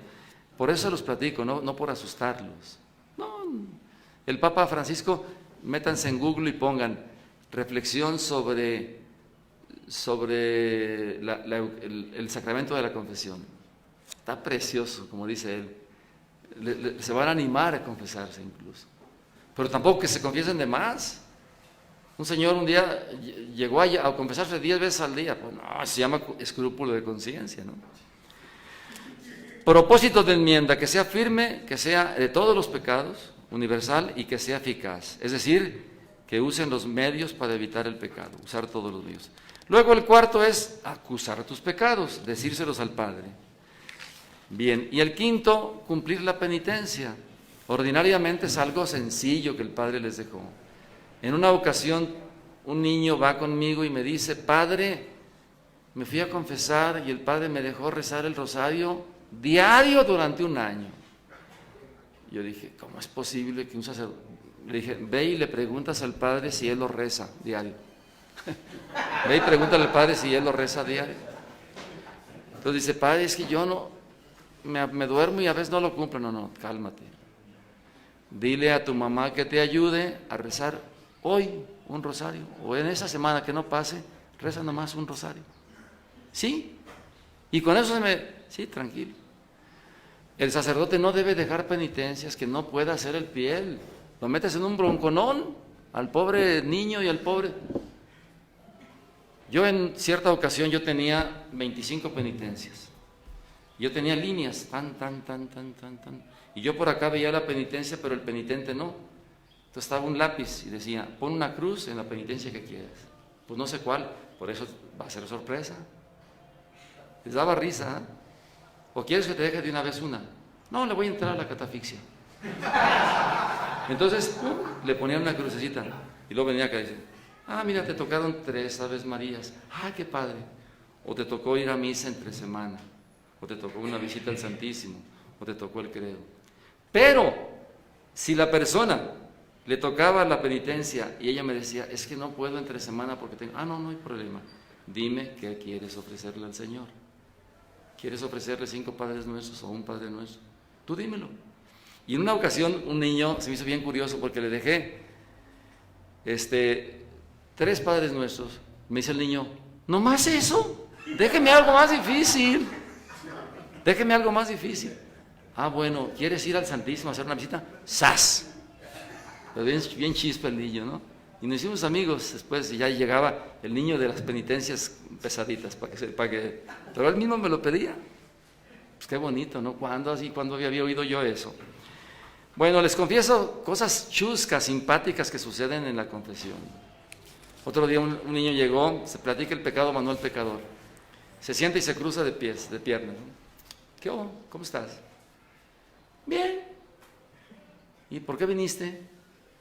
Por eso los platico, no por asustarlos. No, el Papa Francisco, métanse en Google y pongan reflexión sobre el sacramento de la confesión. Está precioso, como dice él. Se van a animar a confesarse incluso. Pero tampoco que se confiesen de más. Un señor un día llegó a confesarse 10 veces al día. Pues no, se llama escrúpulo de conciencia, ¿no? Propósito de enmienda: que sea firme, que sea de todos los pecados, universal, y que sea eficaz. Es decir, que usen los medios para evitar el pecado, usar todos los medios. Luego el cuarto es acusar tus pecados, decírselos al Padre. Bien, y el quinto, cumplir la penitencia. Ordinariamente es algo sencillo que el Padre les dejó. En una ocasión un niño va conmigo y me dice: Padre, me fui a confesar y el Padre me dejó rezar el rosario diario durante un año. Yo dije: ¿cómo es posible que un sacerdote? Le dije: ve y le preguntas al Padre si él lo reza diario. Ve y pregúntale al Padre si él lo reza diario. Entonces dice: Padre, es que yo no, me duermo y a veces no lo cumplo. No, cálmate. Dile a tu mamá que te ayude a rezar hoy un rosario, o en esa semana que no pase, reza nomás un rosario. ¿Sí? Y con eso sí, tranquilo. El sacerdote no debe dejar penitencias que no pueda hacer el piel. Lo metes en un bronconón al pobre niño y al pobre. Yo en cierta ocasión yo tenía 25 penitencias. Yo tenía líneas, tan. Y yo por acá veía la penitencia, pero el penitente no. Entonces estaba un lápiz y decía: pon una cruz en la penitencia que quieras. Pues no sé cuál, por eso va a ser sorpresa. Les daba risa, ¿eh? ¿O quieres que te deje de una vez una? No, le voy a entrar a la catafixia. Entonces, le ponían una crucecita y luego venía acá y decía: mira, te tocaron 3 Aves Marías. Qué padre. O te tocó ir a misa entre semana, o te tocó una visita al Santísimo, o te tocó el credo. Pero si la persona le tocaba la penitencia y ella me decía: es que no puedo entre semana porque tengo... no hay problema. Dime qué quieres ofrecerle al Señor. ¿Quieres ofrecerle 5 Padres Nuestros o un Padre Nuestro? Tú dímelo. Y en una ocasión un niño se me hizo bien curioso porque le dejé 3 Padres Nuestros. Me dice el niño: ¿no más eso? Déjeme algo más difícil. Déjeme algo más difícil. Bueno, ¿quieres ir al Santísimo a hacer una visita? ¡Sas! Pero bien chispa el niño, ¿no? Y nos hicimos amigos después, y ya llegaba el niño de las penitencias pesaditas, pero él mismo me lo pedía. Pues qué bonito, ¿no? ¿Cuándo había oído yo eso? Bueno, les confieso cosas chuscas, simpáticas que suceden en la confesión. Otro día un niño llegó, se platica el pecado manual pecador. Se sienta y se cruza de piernas, ¿no? ¿Qué hubo? ¿Cómo estás? Bien. ¿Y por qué viniste?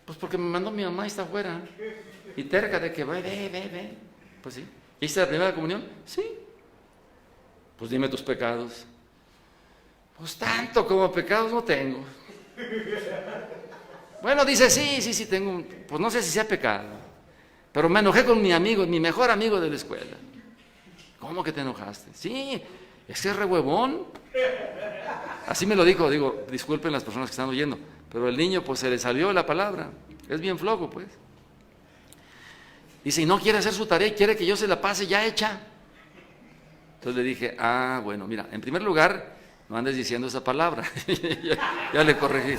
Pues porque me mandó mi mamá y está afuera. Y terca de que ve. Pues sí. ¿Hiciste la primera comunión? Sí. Pues dime tus pecados. Pues tanto como pecados no tengo. Bueno, dice, sí, tengo, pues no sé si sea pecado, pero me enojé con mi amigo, mi mejor amigo de la escuela. ¿Cómo que te enojaste? Sí, es que es re huevón. Así me lo dijo, digo, disculpen las personas que están oyendo, pero el niño pues se le salió la palabra, es bien flojo pues. Dice, y no quiere hacer su tarea y quiere que yo se la pase ya hecha. Entonces le dije, bueno, mira, en primer lugar, no andes diciendo esa palabra, ya le corregí.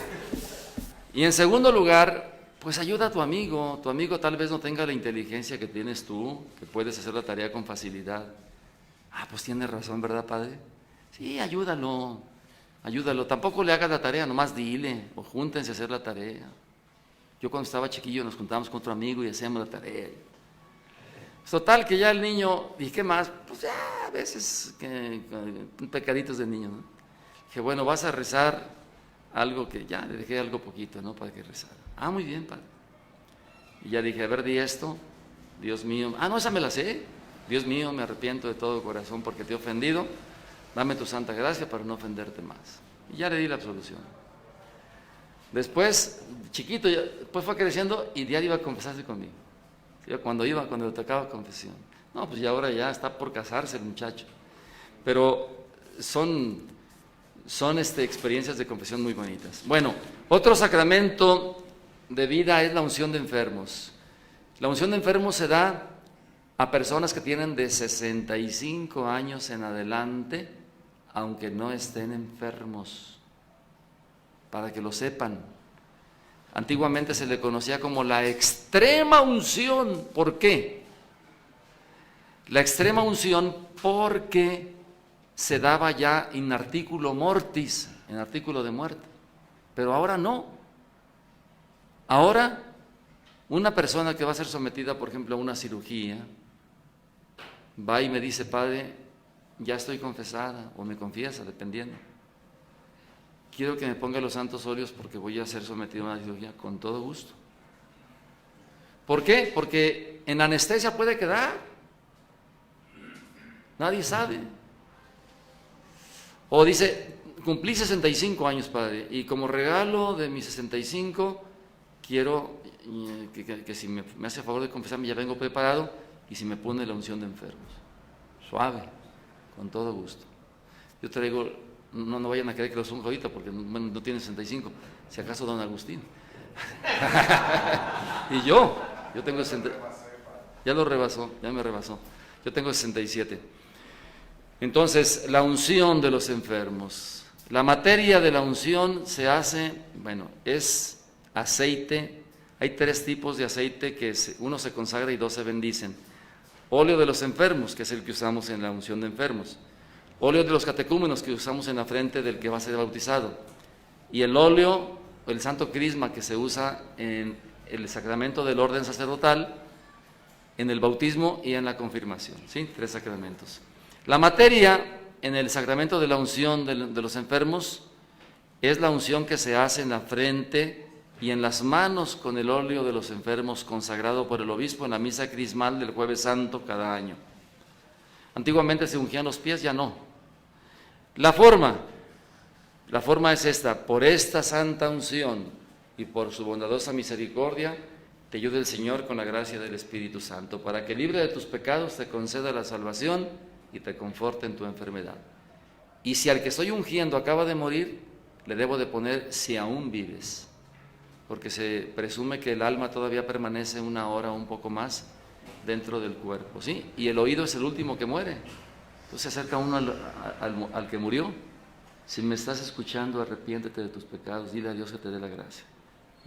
Y en segundo lugar, pues ayuda a tu amigo tal vez no tenga la inteligencia que tienes tú, que puedes hacer la tarea con facilidad. Pues tienes razón, ¿verdad, padre? Sí, ayúdalo, tampoco le hagas la tarea, nomás dile, o júntense a hacer la tarea. Yo cuando estaba chiquillo nos juntábamos con otro amigo y hacíamos la tarea. Total, que ya el niño, ¿y qué más? Pues ya a veces pecaditos de niño, ¿no? Dije, bueno, vas a rezar algo que ya le dejé algo poquito, ¿no? Para que rezara. Muy bien, padre. Y ya dije, a ver, di esto, Dios mío. No, esa me la sé. Dios mío, me arrepiento de todo corazón porque te he ofendido. Dame tu santa gracia para no ofenderte más. Y ya le di la absolución. Después, chiquito, después fue creciendo y diario iba a confesarse conmigo. Cuando le tocaba confesión. No, pues ya ahora ya está por casarse el muchacho. Pero son experiencias de confesión muy bonitas. Bueno, otro sacramento de vida es la unción de enfermos. La unción de enfermos se da a personas que tienen de 65 años en adelante, aunque no estén enfermos, para que lo sepan. Antiguamente se le conocía como la extrema unción. ¿Por qué? La extrema unción porque se daba ya in articulo mortis, en artículo de muerte. Pero ahora no. Ahora, una persona que va a ser sometida, por ejemplo, a una cirugía, va y me dice, padre, ya estoy confesada, o me confiesa, dependiendo. Quiero que me ponga los santos óleos porque voy a ser sometido a una cirugía, con todo gusto. ¿Por qué? Porque en anestesia puede quedar. Nadie sabe. O dice, cumplí 65 años, padre, y como regalo de mis 65, quiero que si me hace favor de confesarme, ya vengo preparado, y si me pone la unción de enfermos. Suave, con todo gusto. Yo traigo, no vayan a creer que los unjo ahorita, porque no tiene 65, si acaso don Agustín. Y yo tengo 60, ya lo rebasó, ya me rebasó. Yo tengo 67. Entonces, la unción de los enfermos. La materia de la unción se hace, es aceite. Hay 3 tipos de aceite que uno se consagra y 2 se bendicen. Óleo de los enfermos, que es el que usamos en la unción de enfermos. Óleo de los catecúmenos, que usamos en la frente del que va a ser bautizado. Y el óleo, el santo crisma, que se usa en el sacramento del orden sacerdotal, en el bautismo y en la confirmación. ¿Sí? 3 sacramentos. La materia en el sacramento de la unción de los enfermos es la unción que se hace en la frente y en las manos con el óleo de los enfermos consagrado por el obispo en la misa crismal del Jueves Santo cada año. Antiguamente se ungían los pies, ya no. La forma es esta: por esta santa unción y por su bondadosa misericordia, te ayude el Señor con la gracia del Espíritu Santo, para que libre de tus pecados te conceda la salvación y te conforte en tu enfermedad. Y si al que estoy ungiendo acaba de morir, le debo de poner si aún vives, porque se presume que el alma todavía permanece 1 hora o un poco más dentro del cuerpo, ¿sí? Y el oído es el último que muere. Entonces se acerca uno al que murió. Si me estás escuchando, arrepiéntete de tus pecados, dile a Dios que te dé la gracia.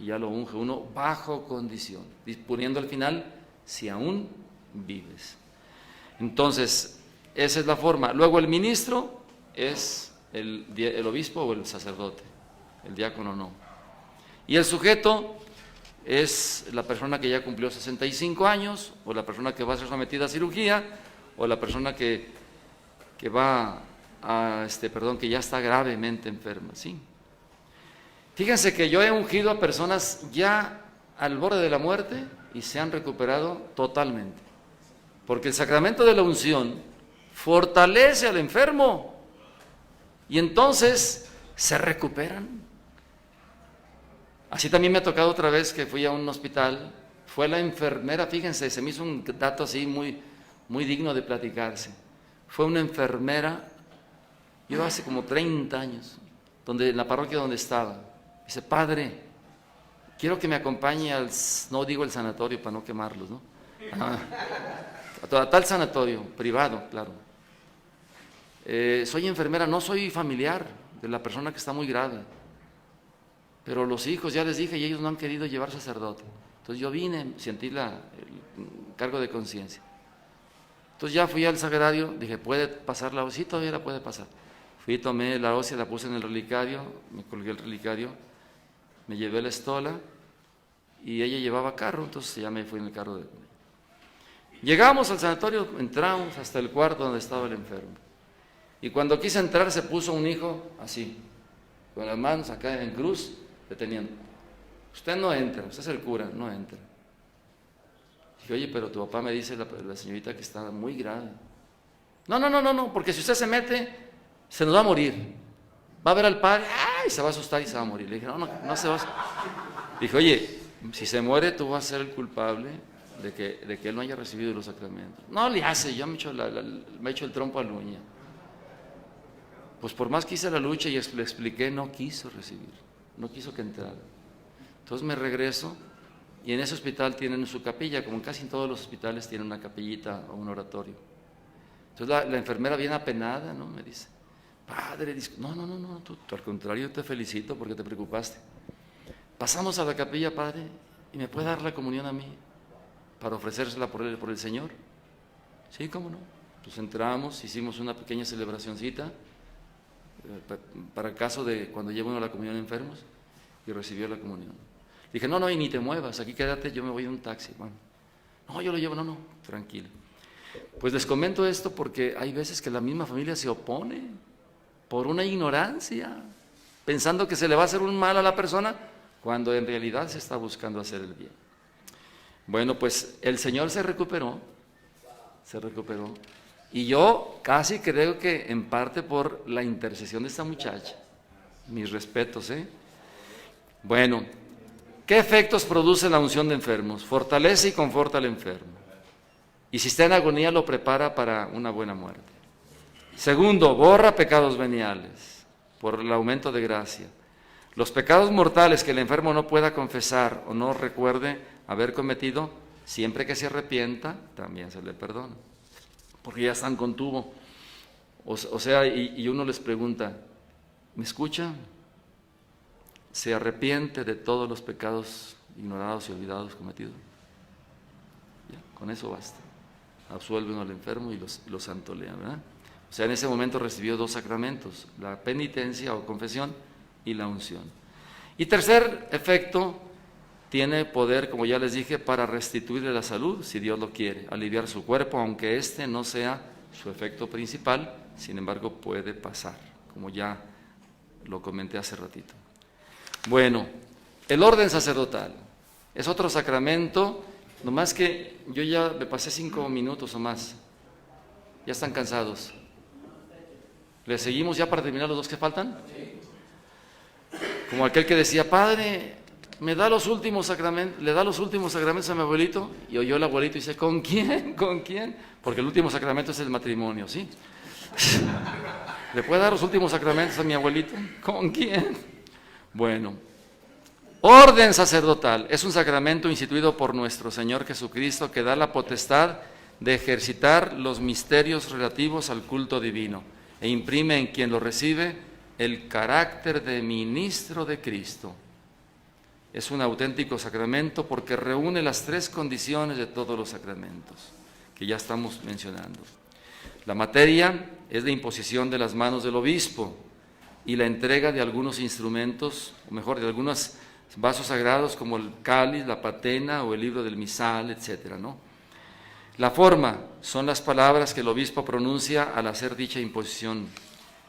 Y ya lo unge uno bajo condición, disponiendo al final, si aún vives. Entonces, esa es la forma. Luego el ministro es el obispo o el sacerdote, el diácono no. Y el sujeto es la persona que ya cumplió 65 años, o la persona que va a ser sometida a cirugía, o la persona que va a, que ya está gravemente enferma, ¿sí? Fíjense que yo he ungido a personas ya al borde de la muerte y se han recuperado totalmente, porque el sacramento de la unción fortalece al enfermo y entonces se recuperan. Así también me ha tocado otra vez que fui a un hospital, fue la enfermera, fíjense, se me hizo un dato así muy digno de platicarse. Fue una enfermera, yo hace como 30 años, en la parroquia donde estaba. Dice, padre, quiero que me acompañe no digo el sanatorio para no quemarlos, ¿no? A tal sanatorio, privado, claro. Soy enfermera, no soy familiar de la persona que está muy grave. Pero los hijos, ya les dije, y ellos no han querido llevar sacerdote. Entonces yo vine, sentí el cargo de conciencia. Entonces ya fui al sagrario, dije, ¿puede pasar la hostia? Sí, todavía la puede pasar. Fui, tomé la hostia, la puse en el relicario, me colgué el relicario, me llevé la estola y ella llevaba carro, entonces ya me fui en el carro. Llegamos al sanatorio, entramos hasta el cuarto donde estaba el enfermo. Y cuando quise entrar se puso un hijo así, con las manos acá en cruz, deteniendo. Usted no entra, usted es el cura, no entra. Dije, oye, pero tu papá me dice la señorita que está muy grave. No, porque si usted se mete, se nos va a morir. Va a ver al padre, ¡ay! Se va a asustar y se va a morir. Le dije, no se va a asustar. Dije, oye, si se muere, tú vas a ser el culpable de que él no haya recibido los sacramentos. No le hace, yo me he hecho el trompo a la uña. Pues por más que hice la lucha y le expliqué, no quiso recibir, no quiso que entrara. Entonces me regreso y en ese hospital tienen su capilla, como casi en todos los hospitales tienen una capillita o un oratorio. Entonces la enfermera bien apenada, ¿no? Me dice, padre, no, tú al contrario te felicito porque te preocupaste. Pasamos a la capilla, padre, y me puede dar la comunión a mí para ofrecérsela por el Señor. Sí, cómo no. Pues entramos, hicimos una pequeña celebracioncita para el caso de cuando llevo uno a la comunión enfermos, y recibió la comunión. Dije, no, y ni te muevas, aquí quédate, yo me voy en un taxi. Bueno, no, yo lo llevo, no, tranquilo. Pues les comento esto porque hay veces que la misma familia se opone por una ignorancia, pensando que se le va a hacer un mal a la persona, cuando en realidad se está buscando hacer el bien. Bueno, pues el Señor se recuperó, y yo casi creo que en parte por la intercesión de esta muchacha. Mis respetos, ¿eh? Bueno, ¿qué efectos produce la unción de enfermos? Fortalece y conforta al enfermo. Y si está en agonía, lo prepara para una buena muerte. Segundo, borra pecados veniales por el aumento de gracia. Los pecados mortales que el enfermo no pueda confesar o no recuerde haber cometido, siempre que se arrepienta, también se le perdona, porque ya están con tubo. O sea, y uno les pregunta, ¿me escucha? ¿Se arrepiente de todos los pecados ignorados y olvidados cometidos? Ya, con eso basta. Absuelve uno al enfermo y lo santolea, ¿verdad? O sea, en ese momento recibió 2 sacramentos, la penitencia o confesión y la unción. Y tercer efecto, tiene poder, como ya les dije, para restituirle la salud, si Dios lo quiere, aliviar su cuerpo, aunque este no sea su efecto principal, sin embargo puede pasar, como ya lo comenté hace ratito. Bueno, el orden sacerdotal es otro sacramento, nomás que yo ya me pasé 5 minutos o más, ya están cansados. ¿Le seguimos ya para terminar los 2 que faltan? Como aquel que decía, padre, me da los últimos sacramentos, le da los últimos sacramentos a mi abuelito, y oyó el abuelito y dice, ¿con quién? ¿Con quién? Porque el último sacramento es el matrimonio, ¿sí? ¿Le puede dar los últimos sacramentos a mi abuelito? ¿Con quién? Bueno, orden sacerdotal es un sacramento instituido por nuestro Señor Jesucristo que da la potestad de ejercitar los misterios relativos al culto divino e imprime en quien lo recibe el carácter de ministro de Cristo. Es un auténtico sacramento porque reúne las 3 condiciones de todos los sacramentos que ya estamos mencionando. La materia es de imposición de las manos del obispo. y la entrega de algunos instrumentos, o mejor, de algunos vasos sagrados como el cáliz, la patena o el libro del misal, etcétera, ¿no? La forma son las palabras que el obispo pronuncia al hacer dicha imposición,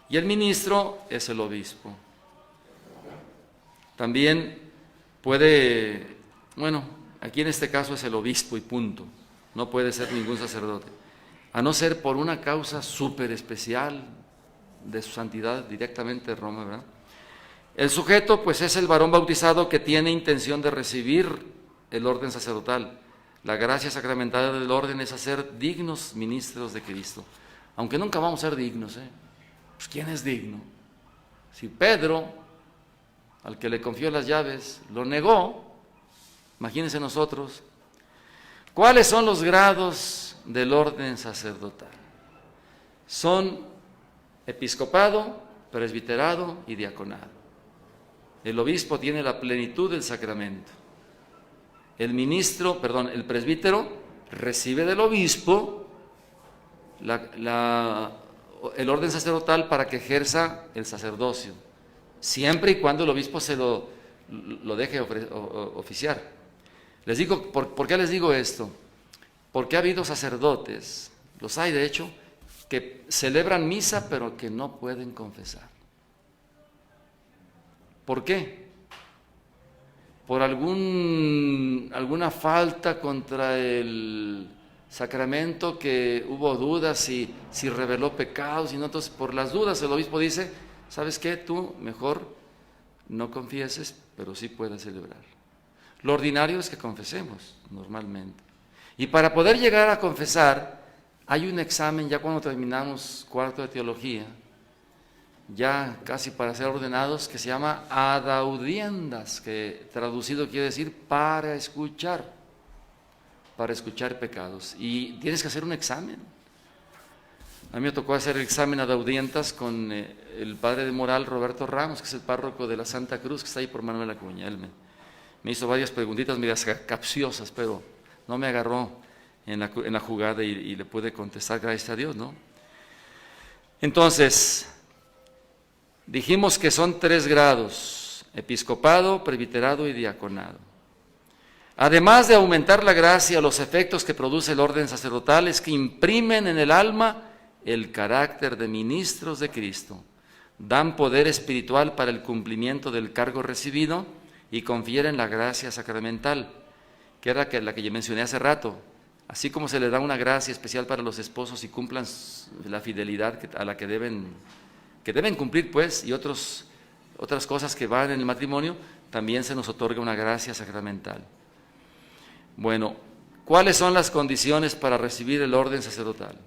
y el ministro es el obispo. También puede, bueno, aquí en este caso es el obispo y punto, no puede ser ningún sacerdote, a no ser por una causa súper especial de su santidad directamente de Roma, ¿verdad? El sujeto, pues, es el varón bautizado que tiene intención de recibir el orden sacerdotal. La gracia sacramental del orden es hacer dignos ministros de Cristo, aunque nunca vamos a ser dignos, ¿eh? Pues, ¿quién es digno? Si Pedro, al que le confió las llaves, lo negó, imagínense nosotros. ¿Cuáles son los grados del orden sacerdotal? Son episcopado, presbiterado y diaconado. El obispo tiene la plenitud del sacramento. El presbítero recibe del obispo el orden sacerdotal para que ejerza el sacerdocio, siempre y cuando el obispo se lo deje oficiar. Les digo, ¿por qué les digo esto? Porque ha habido sacerdotes, los hay de hecho, que celebran misa pero que no pueden confesar. ¿Por qué? Por alguna falta contra el sacramento, que hubo dudas si reveló pecados, y no. Entonces, por las dudas el obispo dice, ¿sabes qué? Tú mejor no confieses, pero sí puedes celebrar. Lo ordinario es que confesemos normalmente. Y para poder llegar a confesar, hay un examen ya cuando terminamos cuarto de teología, ya casi para ser ordenados, que se llama ad audiendas, que traducido quiere decir para escuchar pecados. Y tienes que hacer un examen. A mí me tocó hacer el examen ad audientas con el padre de moral Roberto Ramos, que es el párroco de la Santa Cruz, que está ahí por Manuel Acuña. Él me hizo varias preguntitas medias capciosas, pero no me agarró en la jugada y le pude contestar, gracias a Dios, ¿no? Entonces, dijimos que son 3 grados: episcopado, presbiterado y diaconado. Además de aumentar la gracia, los efectos que produce el orden sacerdotal es que imprimen en el alma el carácter de ministros de Cristo, dan poder espiritual para el cumplimiento del cargo recibido y confieren la gracia sacramental, que era la que yo mencioné hace rato. Así como se le da una gracia especial para los esposos y cumplan la fidelidad a la que deben cumplir, pues, y otras cosas que van en el matrimonio, también se nos otorga una gracia sacramental. Bueno, ¿cuáles son las condiciones para recibir el orden sacerdotal?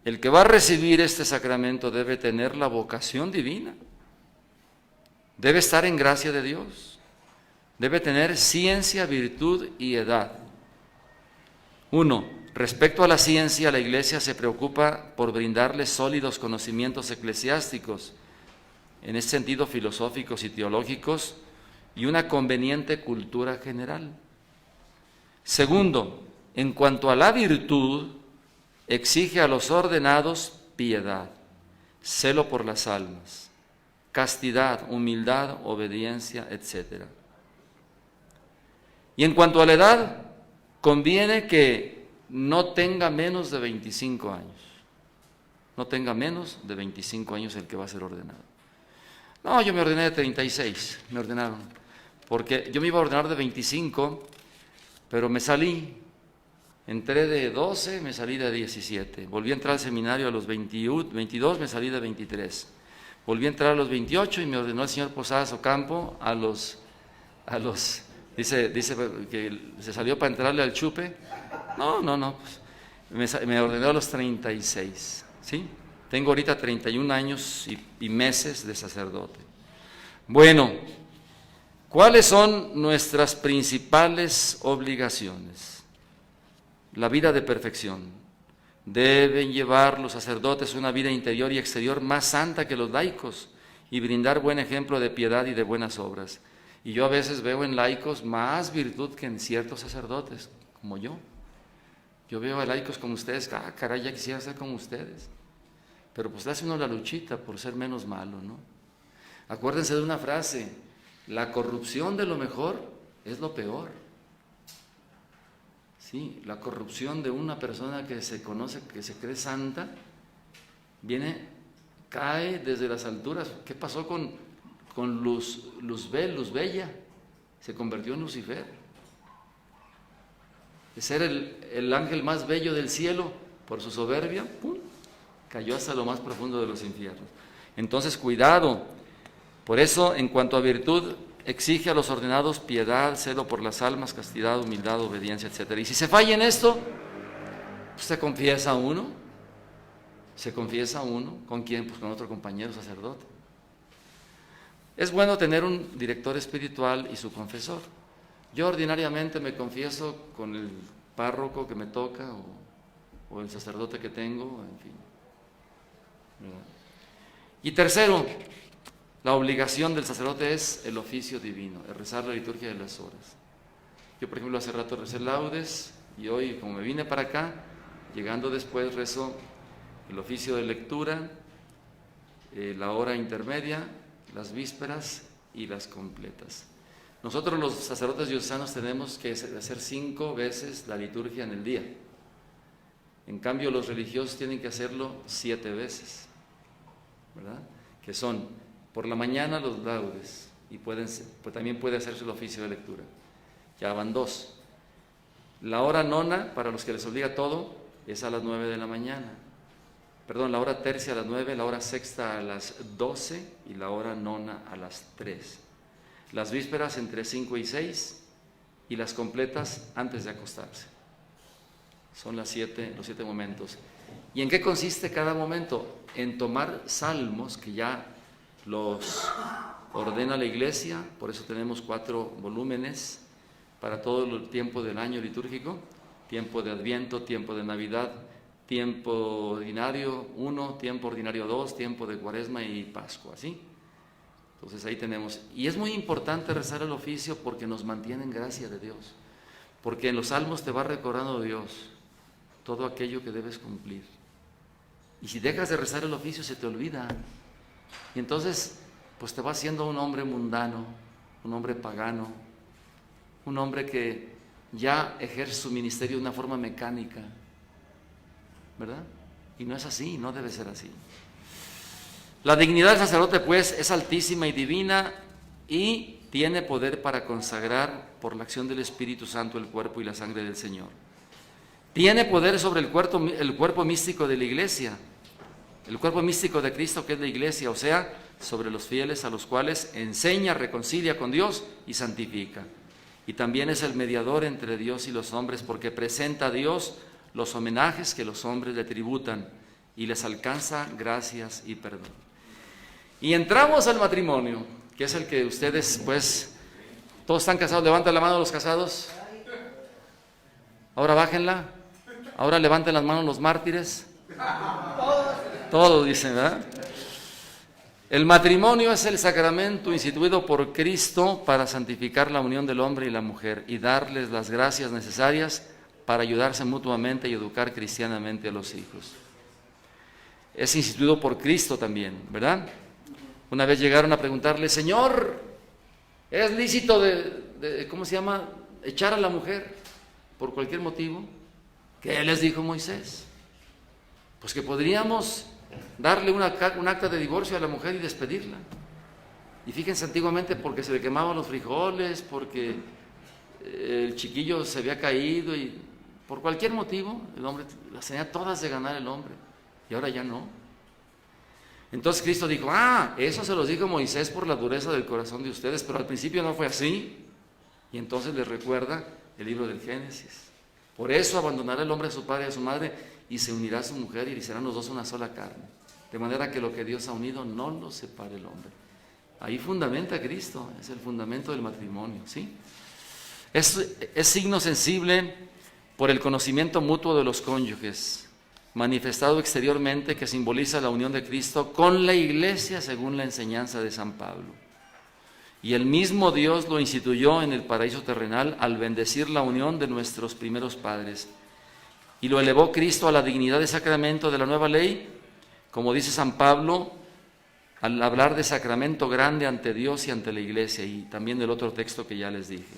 El que va a recibir este sacramento debe tener la vocación divina, debe estar en gracia de Dios, debe tener ciencia, virtud y edad. 1. Respecto a la ciencia, la Iglesia se preocupa por brindarle sólidos conocimientos eclesiásticos, en este sentido filosóficos y teológicos, y una conveniente cultura general. 2. En cuanto a la virtud, exige a los ordenados piedad, celo por las almas, castidad, humildad, obediencia, etc. Y en cuanto a la edad, conviene que no tenga menos de 25 años. No tenga menos de 25 años el que va a ser ordenado. No, yo me ordené de 36, me ordenaron. Porque yo me iba a ordenar de 25, pero me salí. Entré de 12, me salí de 17. Volví a entrar al seminario a los 22, me salí de 23. Volví a entrar a los 28 y me ordenó el señor Posadas Ocampo a los dice que se salió para entrarle al chupe. No, pues me ordenó a los 36, ¿sí? Tengo ahorita 31 años y meses de sacerdote. Bueno, ¿cuáles son nuestras principales obligaciones? La vida de perfección. Deben llevar los sacerdotes una vida interior y exterior más santa que los laicos y brindar buen ejemplo de piedad y de buenas obras. Y yo a veces veo en laicos más virtud que en ciertos sacerdotes, como yo. Yo veo a laicos como ustedes, caray, ya quisiera ser como ustedes. pero pues le hace uno la luchita por ser menos malo, ¿no? Acuérdense de una frase: la corrupción de lo mejor es lo peor. Sí, la corrupción de una persona que se conoce, que se cree santa, cae desde las alturas. ¿Qué pasó con Luzbella? Se convirtió en Lucifer. De ser el ángel más bello del cielo, por su soberbia, ¡pum!, cayó hasta lo más profundo de los infiernos. Entonces, cuidado. Por eso, en cuanto a virtud, exige a los ordenados piedad, celo por las almas, castidad, humildad, obediencia, etc. Y si se falla en esto, pues se confiesa uno. ¿Con quién? Pues con otro compañero sacerdote. Es bueno tener un director espiritual y su confesor. Yo ordinariamente me confieso con el párroco que me toca o el sacerdote que tengo, en fin. ¿Verdad? Y tercero, la obligación del sacerdote es el oficio divino, el rezar la liturgia de las horas. Yo, por ejemplo, hace rato recé laudes y hoy, como me vine para acá, llegando después rezo el oficio de lectura, la hora intermedia, las vísperas y las completas. Nosotros los sacerdotes diocesanos tenemos que hacer 5 veces la liturgia en el día. En cambio, los religiosos tienen que hacerlo 7 veces, ¿verdad? Que son por la mañana los laudes y pues también puede hacerse el oficio de lectura. Ya van 2. La hora nona, para los que les obliga todo, es a las 9 de la mañana. Perdón, la hora tercia a las 9, la hora sexta a las 12 y la hora nona a las 3. Las vísperas entre 5 y 6 y las completas antes de acostarse. Son los 7 momentos. ¿Y en qué consiste cada momento? En tomar salmos que ya los ordena la Iglesia, por eso tenemos 4 volúmenes para todo el tiempo del año litúrgico: tiempo de Adviento, tiempo de Navidad, tiempo ordinario 1, tiempo ordinario 2, tiempo de Cuaresma y Pascua, ¿sí? Entonces ahí tenemos. Y es muy importante rezar el oficio porque nos mantiene en gracia de Dios, porque en los salmos te va recordando Dios todo aquello que debes cumplir. Y si dejas de rezar el oficio se te olvida. Y entonces pues te va haciendo un hombre mundano, un hombre pagano, un hombre que ya ejerce su ministerio de una forma mecánica, ¿verdad? Y no es así, no debe ser así. La dignidad del sacerdote, pues, es altísima y divina y tiene poder para consagrar por la acción del Espíritu Santo el cuerpo y la sangre del Señor. Tiene poder sobre el cuerpo místico de la Iglesia, el cuerpo místico de Cristo, que es la Iglesia, o sea, sobre los fieles a los cuales enseña, reconcilia con Dios y santifica. Y también es el mediador entre Dios y los hombres, porque presenta a Dios los homenajes que los hombres le tributan y les alcanza gracias y perdón. Y entramos al matrimonio, que es el que ustedes, pues, todos están casados. Levanten la mano los casados. Ahora bájenla. Ahora levanten las manos los mártires. Todos dicen, ¿verdad? El matrimonio es el sacramento instituido por Cristo para santificar la unión del hombre y la mujer y darles las gracias necesarias para ayudarse mutuamente y educar cristianamente a los hijos. Es instituido por Cristo también, ¿verdad? Una vez llegaron a preguntarle: Señor, ¿es lícito echar a la mujer por cualquier motivo? ¿Qué les dijo Moisés? Pues que podríamos darle un acta de divorcio a la mujer y despedirla. Y fíjense, antiguamente, porque se le quemaban los frijoles, porque el chiquillo se había caído, y por cualquier motivo, el hombre las tenía todas de ganar el hombre, y ahora ya no. Entonces Cristo dijo: eso se los dijo Moisés por la dureza del corazón de ustedes, pero al principio no fue así. Y entonces les recuerda el libro del Génesis. Por eso abandonará el hombre a su padre y a su madre y se unirá a su mujer y serán los dos una sola carne. De manera que lo que Dios ha unido no lo separe el hombre. Ahí fundamenta Cristo, es el fundamento del matrimonio, ¿sí? Es signo sensible por el conocimiento mutuo de los cónyuges, manifestado exteriormente, que simboliza la unión de Cristo con la Iglesia según la enseñanza de San Pablo. Y el mismo Dios lo instituyó en el paraíso terrenal al bendecir la unión de nuestros primeros padres, y lo elevó Cristo a la dignidad de sacramento de la nueva ley, como dice San Pablo, al hablar de sacramento grande ante Dios y ante la Iglesia, y también del otro texto que ya les dije.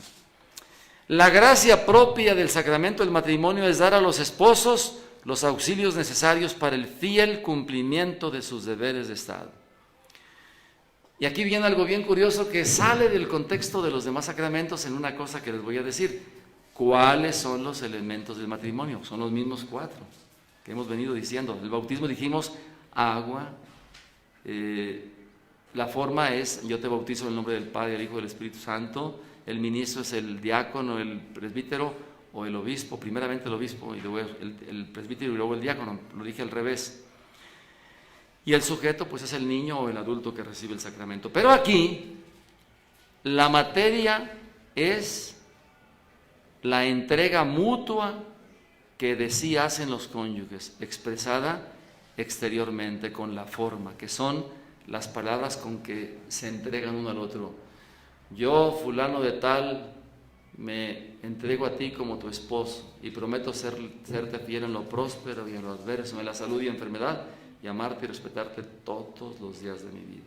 La gracia propia del sacramento del matrimonio es dar a los esposos los auxilios necesarios para el fiel cumplimiento de sus deberes de Estado. Y aquí viene algo bien curioso que sale del contexto de los demás sacramentos en una cosa que les voy a decir. ¿Cuáles son los elementos del matrimonio? Son los mismos 4 que hemos venido diciendo. El bautismo dijimos agua. La forma es: yo te bautizo en el nombre del Padre, del Hijo y del Espíritu Santo. El ministro es el diácono, el presbítero o el obispo, primeramente el obispo y luego el presbítero y luego el diácono, lo dije al revés. Y el sujeto pues es el niño o el adulto que recibe el sacramento. Pero aquí la materia es la entrega mutua que de sí hacen los cónyuges, expresada exteriormente con la forma, que son las palabras con que se entregan uno al otro. Yo, fulano de tal, me entrego a ti como tu esposo y prometo serte fiel en lo próspero y en lo adverso, en la salud y enfermedad, y amarte y respetarte todos los días de mi vida.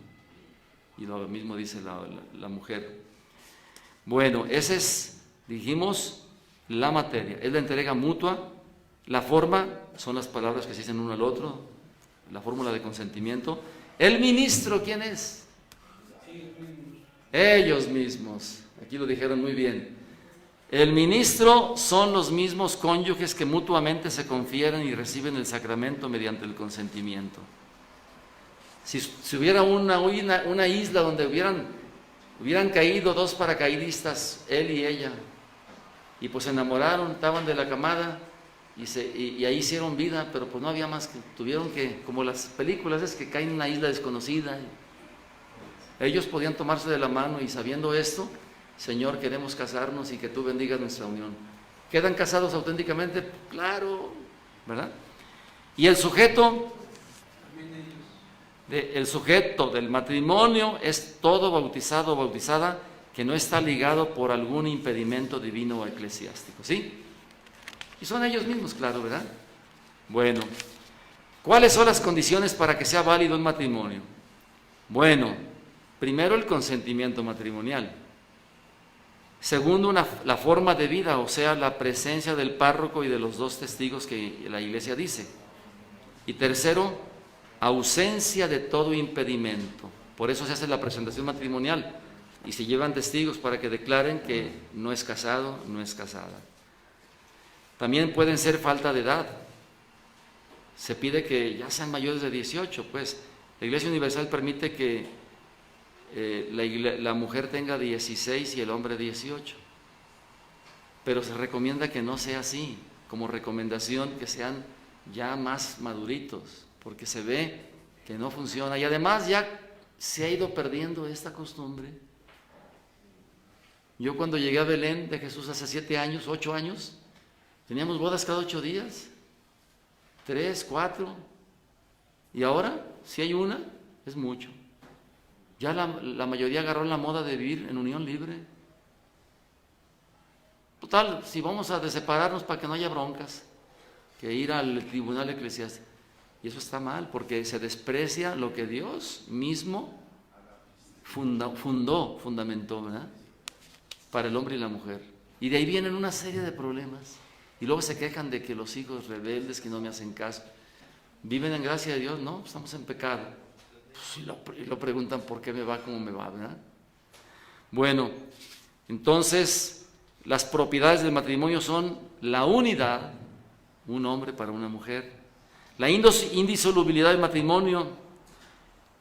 Y lo mismo dice la mujer. Bueno, esa es, dijimos, la materia, es la entrega mutua. La forma son las palabras que se dicen uno al otro, la fórmula de consentimiento. El ministro, ¿quién es? Ellos mismos, aquí lo dijeron muy bien. El ministro son los mismos cónyuges que mutuamente se confieren y reciben el sacramento mediante el consentimiento. Si hubiera una isla donde hubieran caído 2 paracaidistas, él y ella, y pues se enamoraron, estaban de la camada y ahí hicieron vida, pero pues no había más, que tuvieron que, como las películas, es que caen en una isla desconocida. Ellos podían tomarse de la mano y sabiendo esto: Señor, queremos casarnos y que tú bendigas nuestra unión. ¿Quedan casados auténticamente? Claro, ¿verdad? Y el sujeto del matrimonio es todo bautizado o bautizada que no está ligado por algún impedimento divino o eclesiástico, ¿sí? Y son ellos mismos, claro, ¿verdad? Bueno, ¿cuáles son las condiciones para que sea válido el matrimonio? Bueno, primero, el consentimiento matrimonial. Segundo, la forma de vida, o sea, la presencia del párroco y de los 2 testigos que la Iglesia dice. Y tercero, ausencia de todo impedimento. Por eso se hace la presentación matrimonial y se llevan testigos para que declaren que no es casado, no es casada. También pueden ser falta de edad. Se pide que ya sean mayores de 18, pues la Iglesia Universal permite que la mujer tenga 16 y el hombre 18, pero se recomienda que no sea así, como recomendación que sean ya más maduritos, porque se ve que no funciona y además ya se ha ido perdiendo esta costumbre. Yo cuando llegué a Belén de Jesús hace 7 años, 8 años, teníamos bodas cada 8 días, 3, 4, y ahora si hay una es mucho. Ya la mayoría agarró la moda de vivir en unión libre. Total, si vamos a separarnos para que no haya broncas, que ir al tribunal eclesiástico. Y eso está mal, porque se desprecia lo que Dios mismo fundamentó, ¿verdad? Para el hombre y la mujer. Y de ahí vienen una serie de problemas. Y luego se quejan de que los hijos rebeldes, que no me hacen caso, viven en gracia de Dios. No, estamos en pecado. Pues, y lo preguntan por qué me va como me va, ¿verdad? Bueno, entonces las propiedades del matrimonio son la unidad, un hombre para una mujer, la indisolubilidad del matrimonio.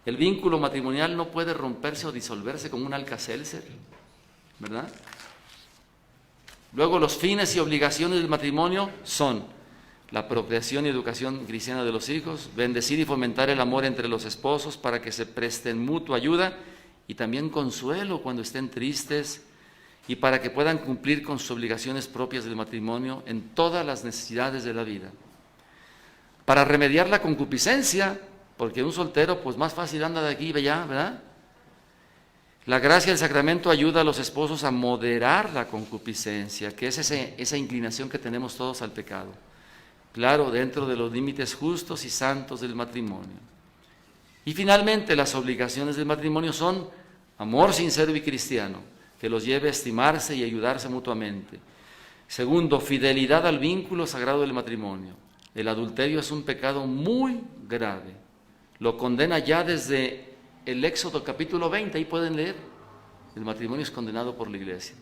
El vínculo matrimonial no puede romperse o disolverse como un Alka-Seltzer, ¿verdad? Luego, los fines y obligaciones del matrimonio son la procreación y educación cristiana de los hijos, bendecir y fomentar el amor entre los esposos para que se presten mutua ayuda y también consuelo cuando estén tristes, y para que puedan cumplir con sus obligaciones propias del matrimonio en todas las necesidades de la vida. Para remediar la concupiscencia, porque un soltero pues más fácil anda de aquí y allá, ¿verdad? La gracia del sacramento ayuda a los esposos a moderar la concupiscencia, que es esa inclinación que tenemos todos al pecado. Claro, dentro de los límites justos y santos del matrimonio. Y finalmente, las obligaciones del matrimonio son amor sincero y cristiano, que los lleve a estimarse y ayudarse mutuamente. Segundo, fidelidad al vínculo sagrado del matrimonio. El adulterio es un pecado muy grave. Lo condena ya desde el Éxodo capítulo 20, ahí pueden leer. El matrimonio es condenado por la Iglesia,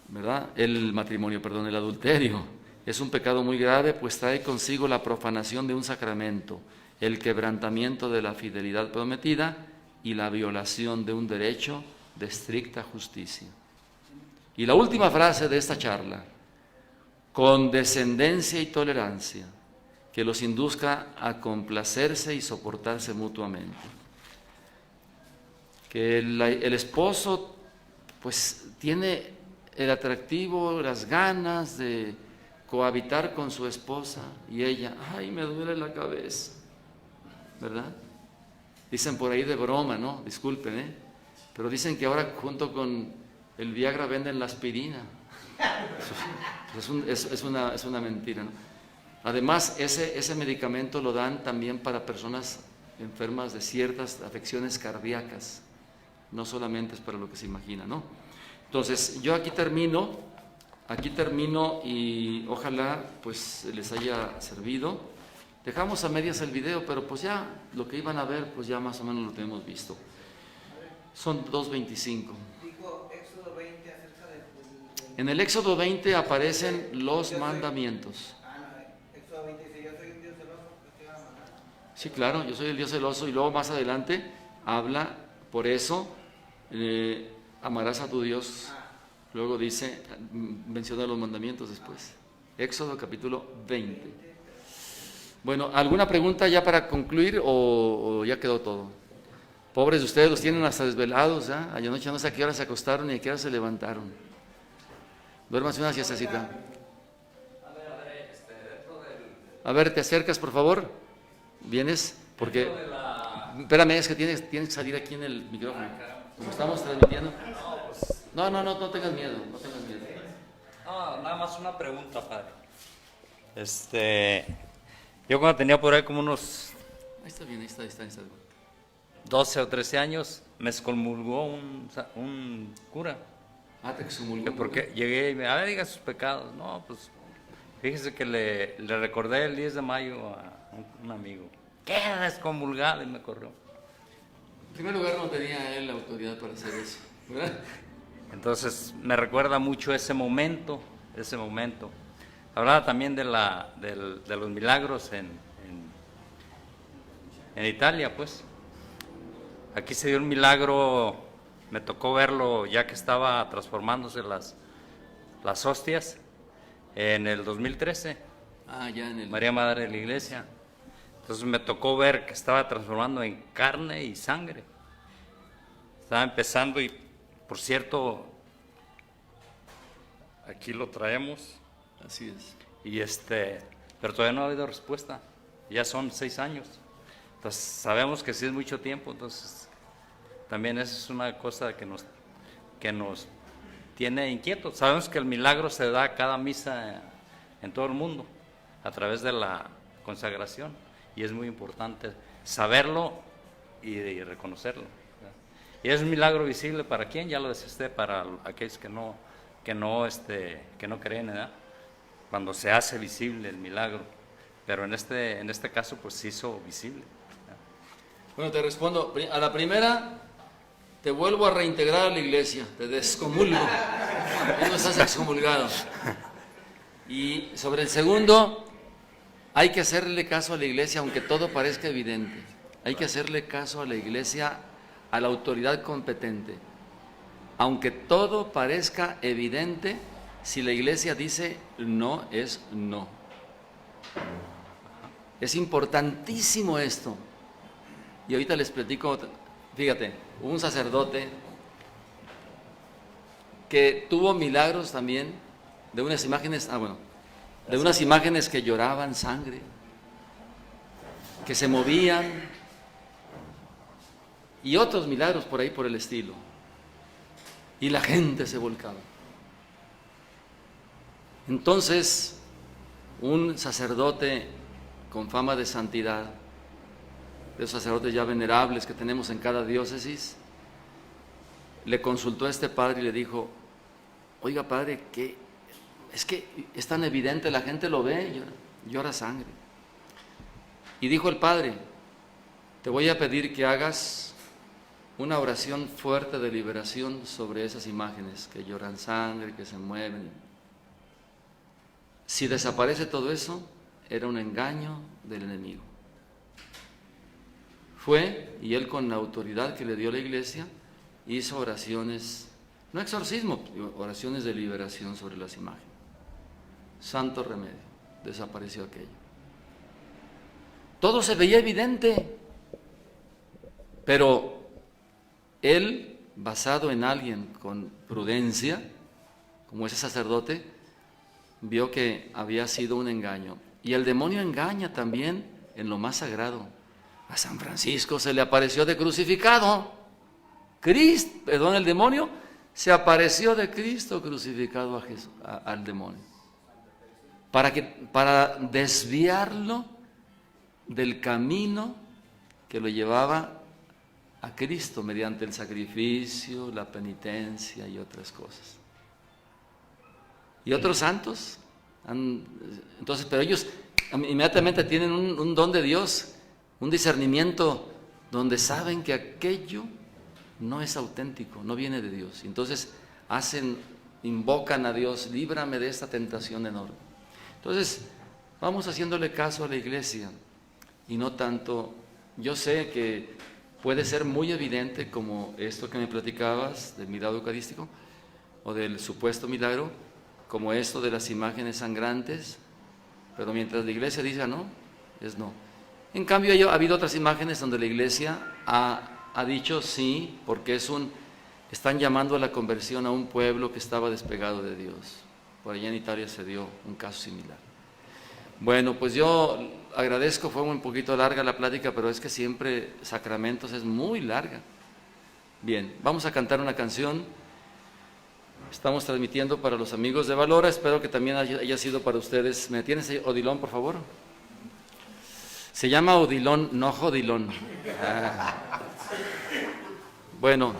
¿verdad? El adulterio es un pecado muy grave, pues trae consigo la profanación de un sacramento, el quebrantamiento de la fidelidad prometida y la violación de un derecho de estricta justicia. Y la última frase de esta charla: condescendencia y tolerancia, que los induzca a complacerse y soportarse mutuamente. Que el esposo pues tiene el atractivo, las ganas de cohabitar con su esposa, y ella, ay, me duele la cabeza, ¿verdad? Dicen por ahí de broma, ¿no? Disculpen, pero dicen que ahora junto con el Viagra venden la aspirina. Es una mentira, ¿no? Además, ese medicamento lo dan también para personas enfermas de ciertas afecciones cardíacas, no solamente es para lo que se imagina, ¿no? Entonces, yo aquí termino y ojalá pues les haya servido. Dejamos a medias el video, pero pues ya lo que iban a ver, pues ya más o menos lo tenemos visto. Son 2:25. Dijo Éxodo 20 acerca de... En el Éxodo 20 aparecen los mandamientos. Éxodo 20 dice, yo soy un Dios celoso, que te va a mandar. Sí, claro, yo soy el Dios celoso, y luego más adelante habla, por eso amarás a tu Dios. Luego dice, menciona los mandamientos después. Éxodo capítulo 20. Bueno, ¿alguna pregunta ya para concluir o ya quedó todo? Pobres de ustedes, los tienen hasta desvelados, ¿ya? Anoche no sé a qué hora se acostaron ni a qué hora se levantaron. Duérmase una siestecita. A ver, ¿te acercas, por favor? ¿Vienes? Porque... Espérame, es que tienes que salir aquí en el micrófono. Como estamos transmitiendo. No tengas miedo, no tengas miedo. No, nada más una pregunta, padre. Yo cuando tenía por ahí como unos... Ahí está bien, ahí está. 12 o 13 años, me excomulgó un cura. Te excomulgó. Que porque llegué y me diga sus pecados. No, pues fíjese que le recordé el 10 de mayo a un amigo. Queda excomulgado, y me corrió. En primer lugar, no tenía él la autoridad para hacer eso, ¿verdad? Entonces me recuerda mucho ese momento. Hablaba también de los milagros en Italia, pues. Aquí se dio un milagro, me tocó verlo ya que estaba transformándose las hostias en el 2013. Ya en el... María Madre de la Iglesia. Entonces me tocó ver que estaba transformando en carne y sangre. Estaba empezando y, por cierto, aquí lo traemos. Así es. Y pero todavía no ha habido respuesta. Ya son 6 años. Entonces sabemos que sí es mucho tiempo. Entonces también eso es una cosa que nos tiene inquietos. Sabemos que el milagro se da a cada misa en todo el mundo a través de la consagración, y es muy importante saberlo y reconocerlo. Y es un milagro visible para quién, ya lo decía usted, para aquellos que no creen, ¿verdad? Cuando se hace visible el milagro, pero en este caso pues se hizo visible. Bueno, te respondo. A la primera, te vuelvo a reintegrar a la iglesia, te descomulgo, ya no estás excomulgado. Y sobre el segundo, hay que hacerle caso a la iglesia, aunque todo parezca evidente. Hay que hacerle caso a la iglesia, a la autoridad competente. Aunque todo parezca evidente, si la iglesia dice no, es no. Es importantísimo esto. Y ahorita les platico, fíjate, hubo un sacerdote que tuvo milagros también de unas imágenes, de unas imágenes que lloraban sangre, que se movían, y otros milagros por ahí por el estilo. Y la gente se volcaba. Entonces, un sacerdote con fama de santidad de esos sacerdotes ya venerables que tenemos en cada diócesis, le consultó a este padre y le dijo: oiga, padre, es que es tan evidente, la gente lo ve, llora sangre. Y dijo el padre: te voy a pedir que hagas una oración fuerte de liberación sobre esas imágenes que lloran sangre, que se mueven. Si desaparece todo eso, era un engaño del enemigo. Fue, y él, con la autoridad que le dio la Iglesia, hizo oraciones, no exorcismo, oraciones de liberación sobre las imágenes. Santo remedio, desapareció aquello. Todo se veía evidente, pero él, basado en alguien con prudencia, como ese sacerdote, vio que había sido un engaño. Y el demonio engaña también en lo más sagrado. A San Francisco se le apareció de crucificado. El demonio se apareció de Cristo crucificado al demonio. Para desviarlo del camino que lo llevaba a Cristo mediante el sacrificio, la penitencia y otras cosas. Y otros santos, entonces, pero ellos inmediatamente tienen un don de Dios, un discernimiento donde saben que aquello no es auténtico, no viene de Dios. Entonces invocan a Dios: líbrame de esta tentación enorme. Entonces, vamos haciéndole caso a la Iglesia y no tanto. Yo sé que puede ser muy evidente, como esto que me platicabas del milagro eucarístico o del supuesto milagro, como esto de las imágenes sangrantes, pero mientras la Iglesia dice no, es no. En cambio, ha habido otras imágenes donde la Iglesia ha dicho sí, porque están llamando a la conversión a un pueblo que estaba despegado de Dios. Por allá en Italia se dio un caso similar. Bueno, pues yo agradezco, fue un poquito larga la plática, pero es que siempre Sacramentos es muy larga. Bien, vamos a cantar una canción. Estamos transmitiendo para los amigos de Valora, espero que también haya sido para ustedes. ¿Me tienes ahí, Odilón, por favor? Se llama Odilón, no Jodilón. Bueno,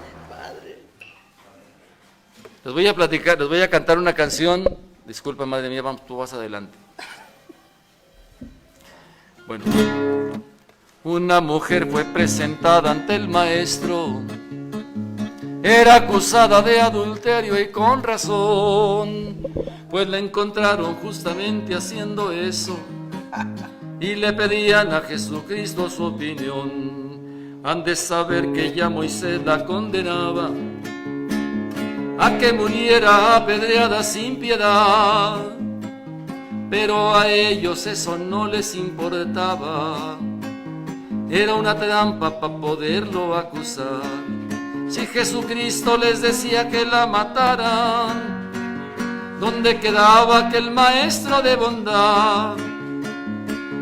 les voy a cantar una canción. Disculpa, madre mía, tú vas adelante. Bueno, una mujer fue presentada ante el maestro. Era acusada de adulterio y con razón, pues la encontraron justamente haciendo eso y le pedían a Jesucristo su opinión. Han de saber que ya Moisés la condenaba a que muriera apedreada sin piedad, pero a ellos eso no les importaba. Era una trampa para poderlo acusar. Si Jesucristo les decía que la mataran, ¿dónde quedaba aquel maestro de bondad?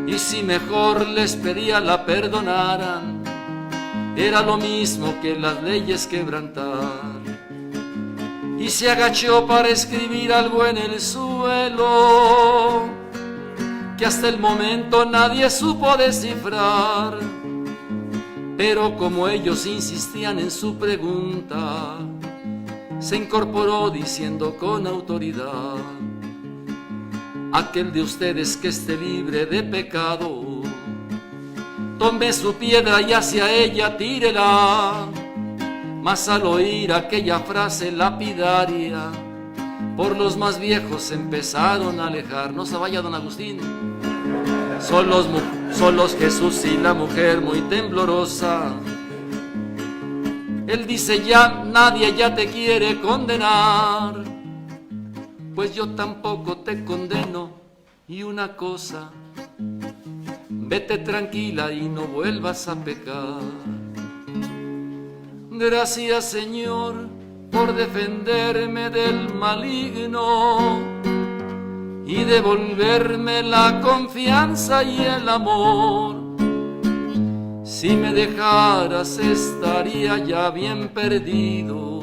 Y si mejor les pedía la perdonaran, era lo mismo que las leyes quebrantar. Y se agachó para escribir algo en el suelo que hasta el momento nadie supo descifrar. Pero como ellos insistían en su pregunta, se incorporó diciendo con autoridad: aquel de ustedes que esté libre de pecado, tome su piedra y hacia ella tírela. Mas al oír aquella frase lapidaria, por los más viejos se empezaron a alejar. No se vaya, don Agustín. Solos Jesús y la mujer muy temblorosa. Él dice: ya nadie ya te quiere condenar, pues yo tampoco te condeno. Y una cosa, vete tranquila y no vuelvas a pecar. Gracias, Señor, por defenderme del maligno y devolverme la confianza y el amor. Si me dejaras estaría ya bien perdido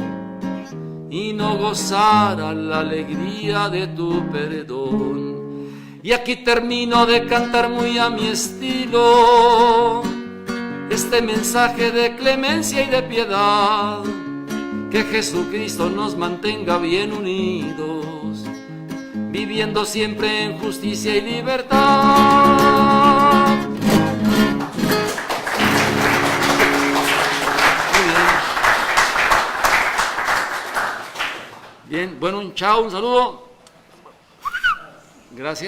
y no gozara la alegría de tu perdón. Y aquí termino de cantar muy a mi estilo este mensaje de clemencia y de piedad, que Jesucristo nos mantenga bien unidos, viviendo siempre en justicia y libertad. Muy bien. Bien, bueno, un chao, un saludo. Gracias.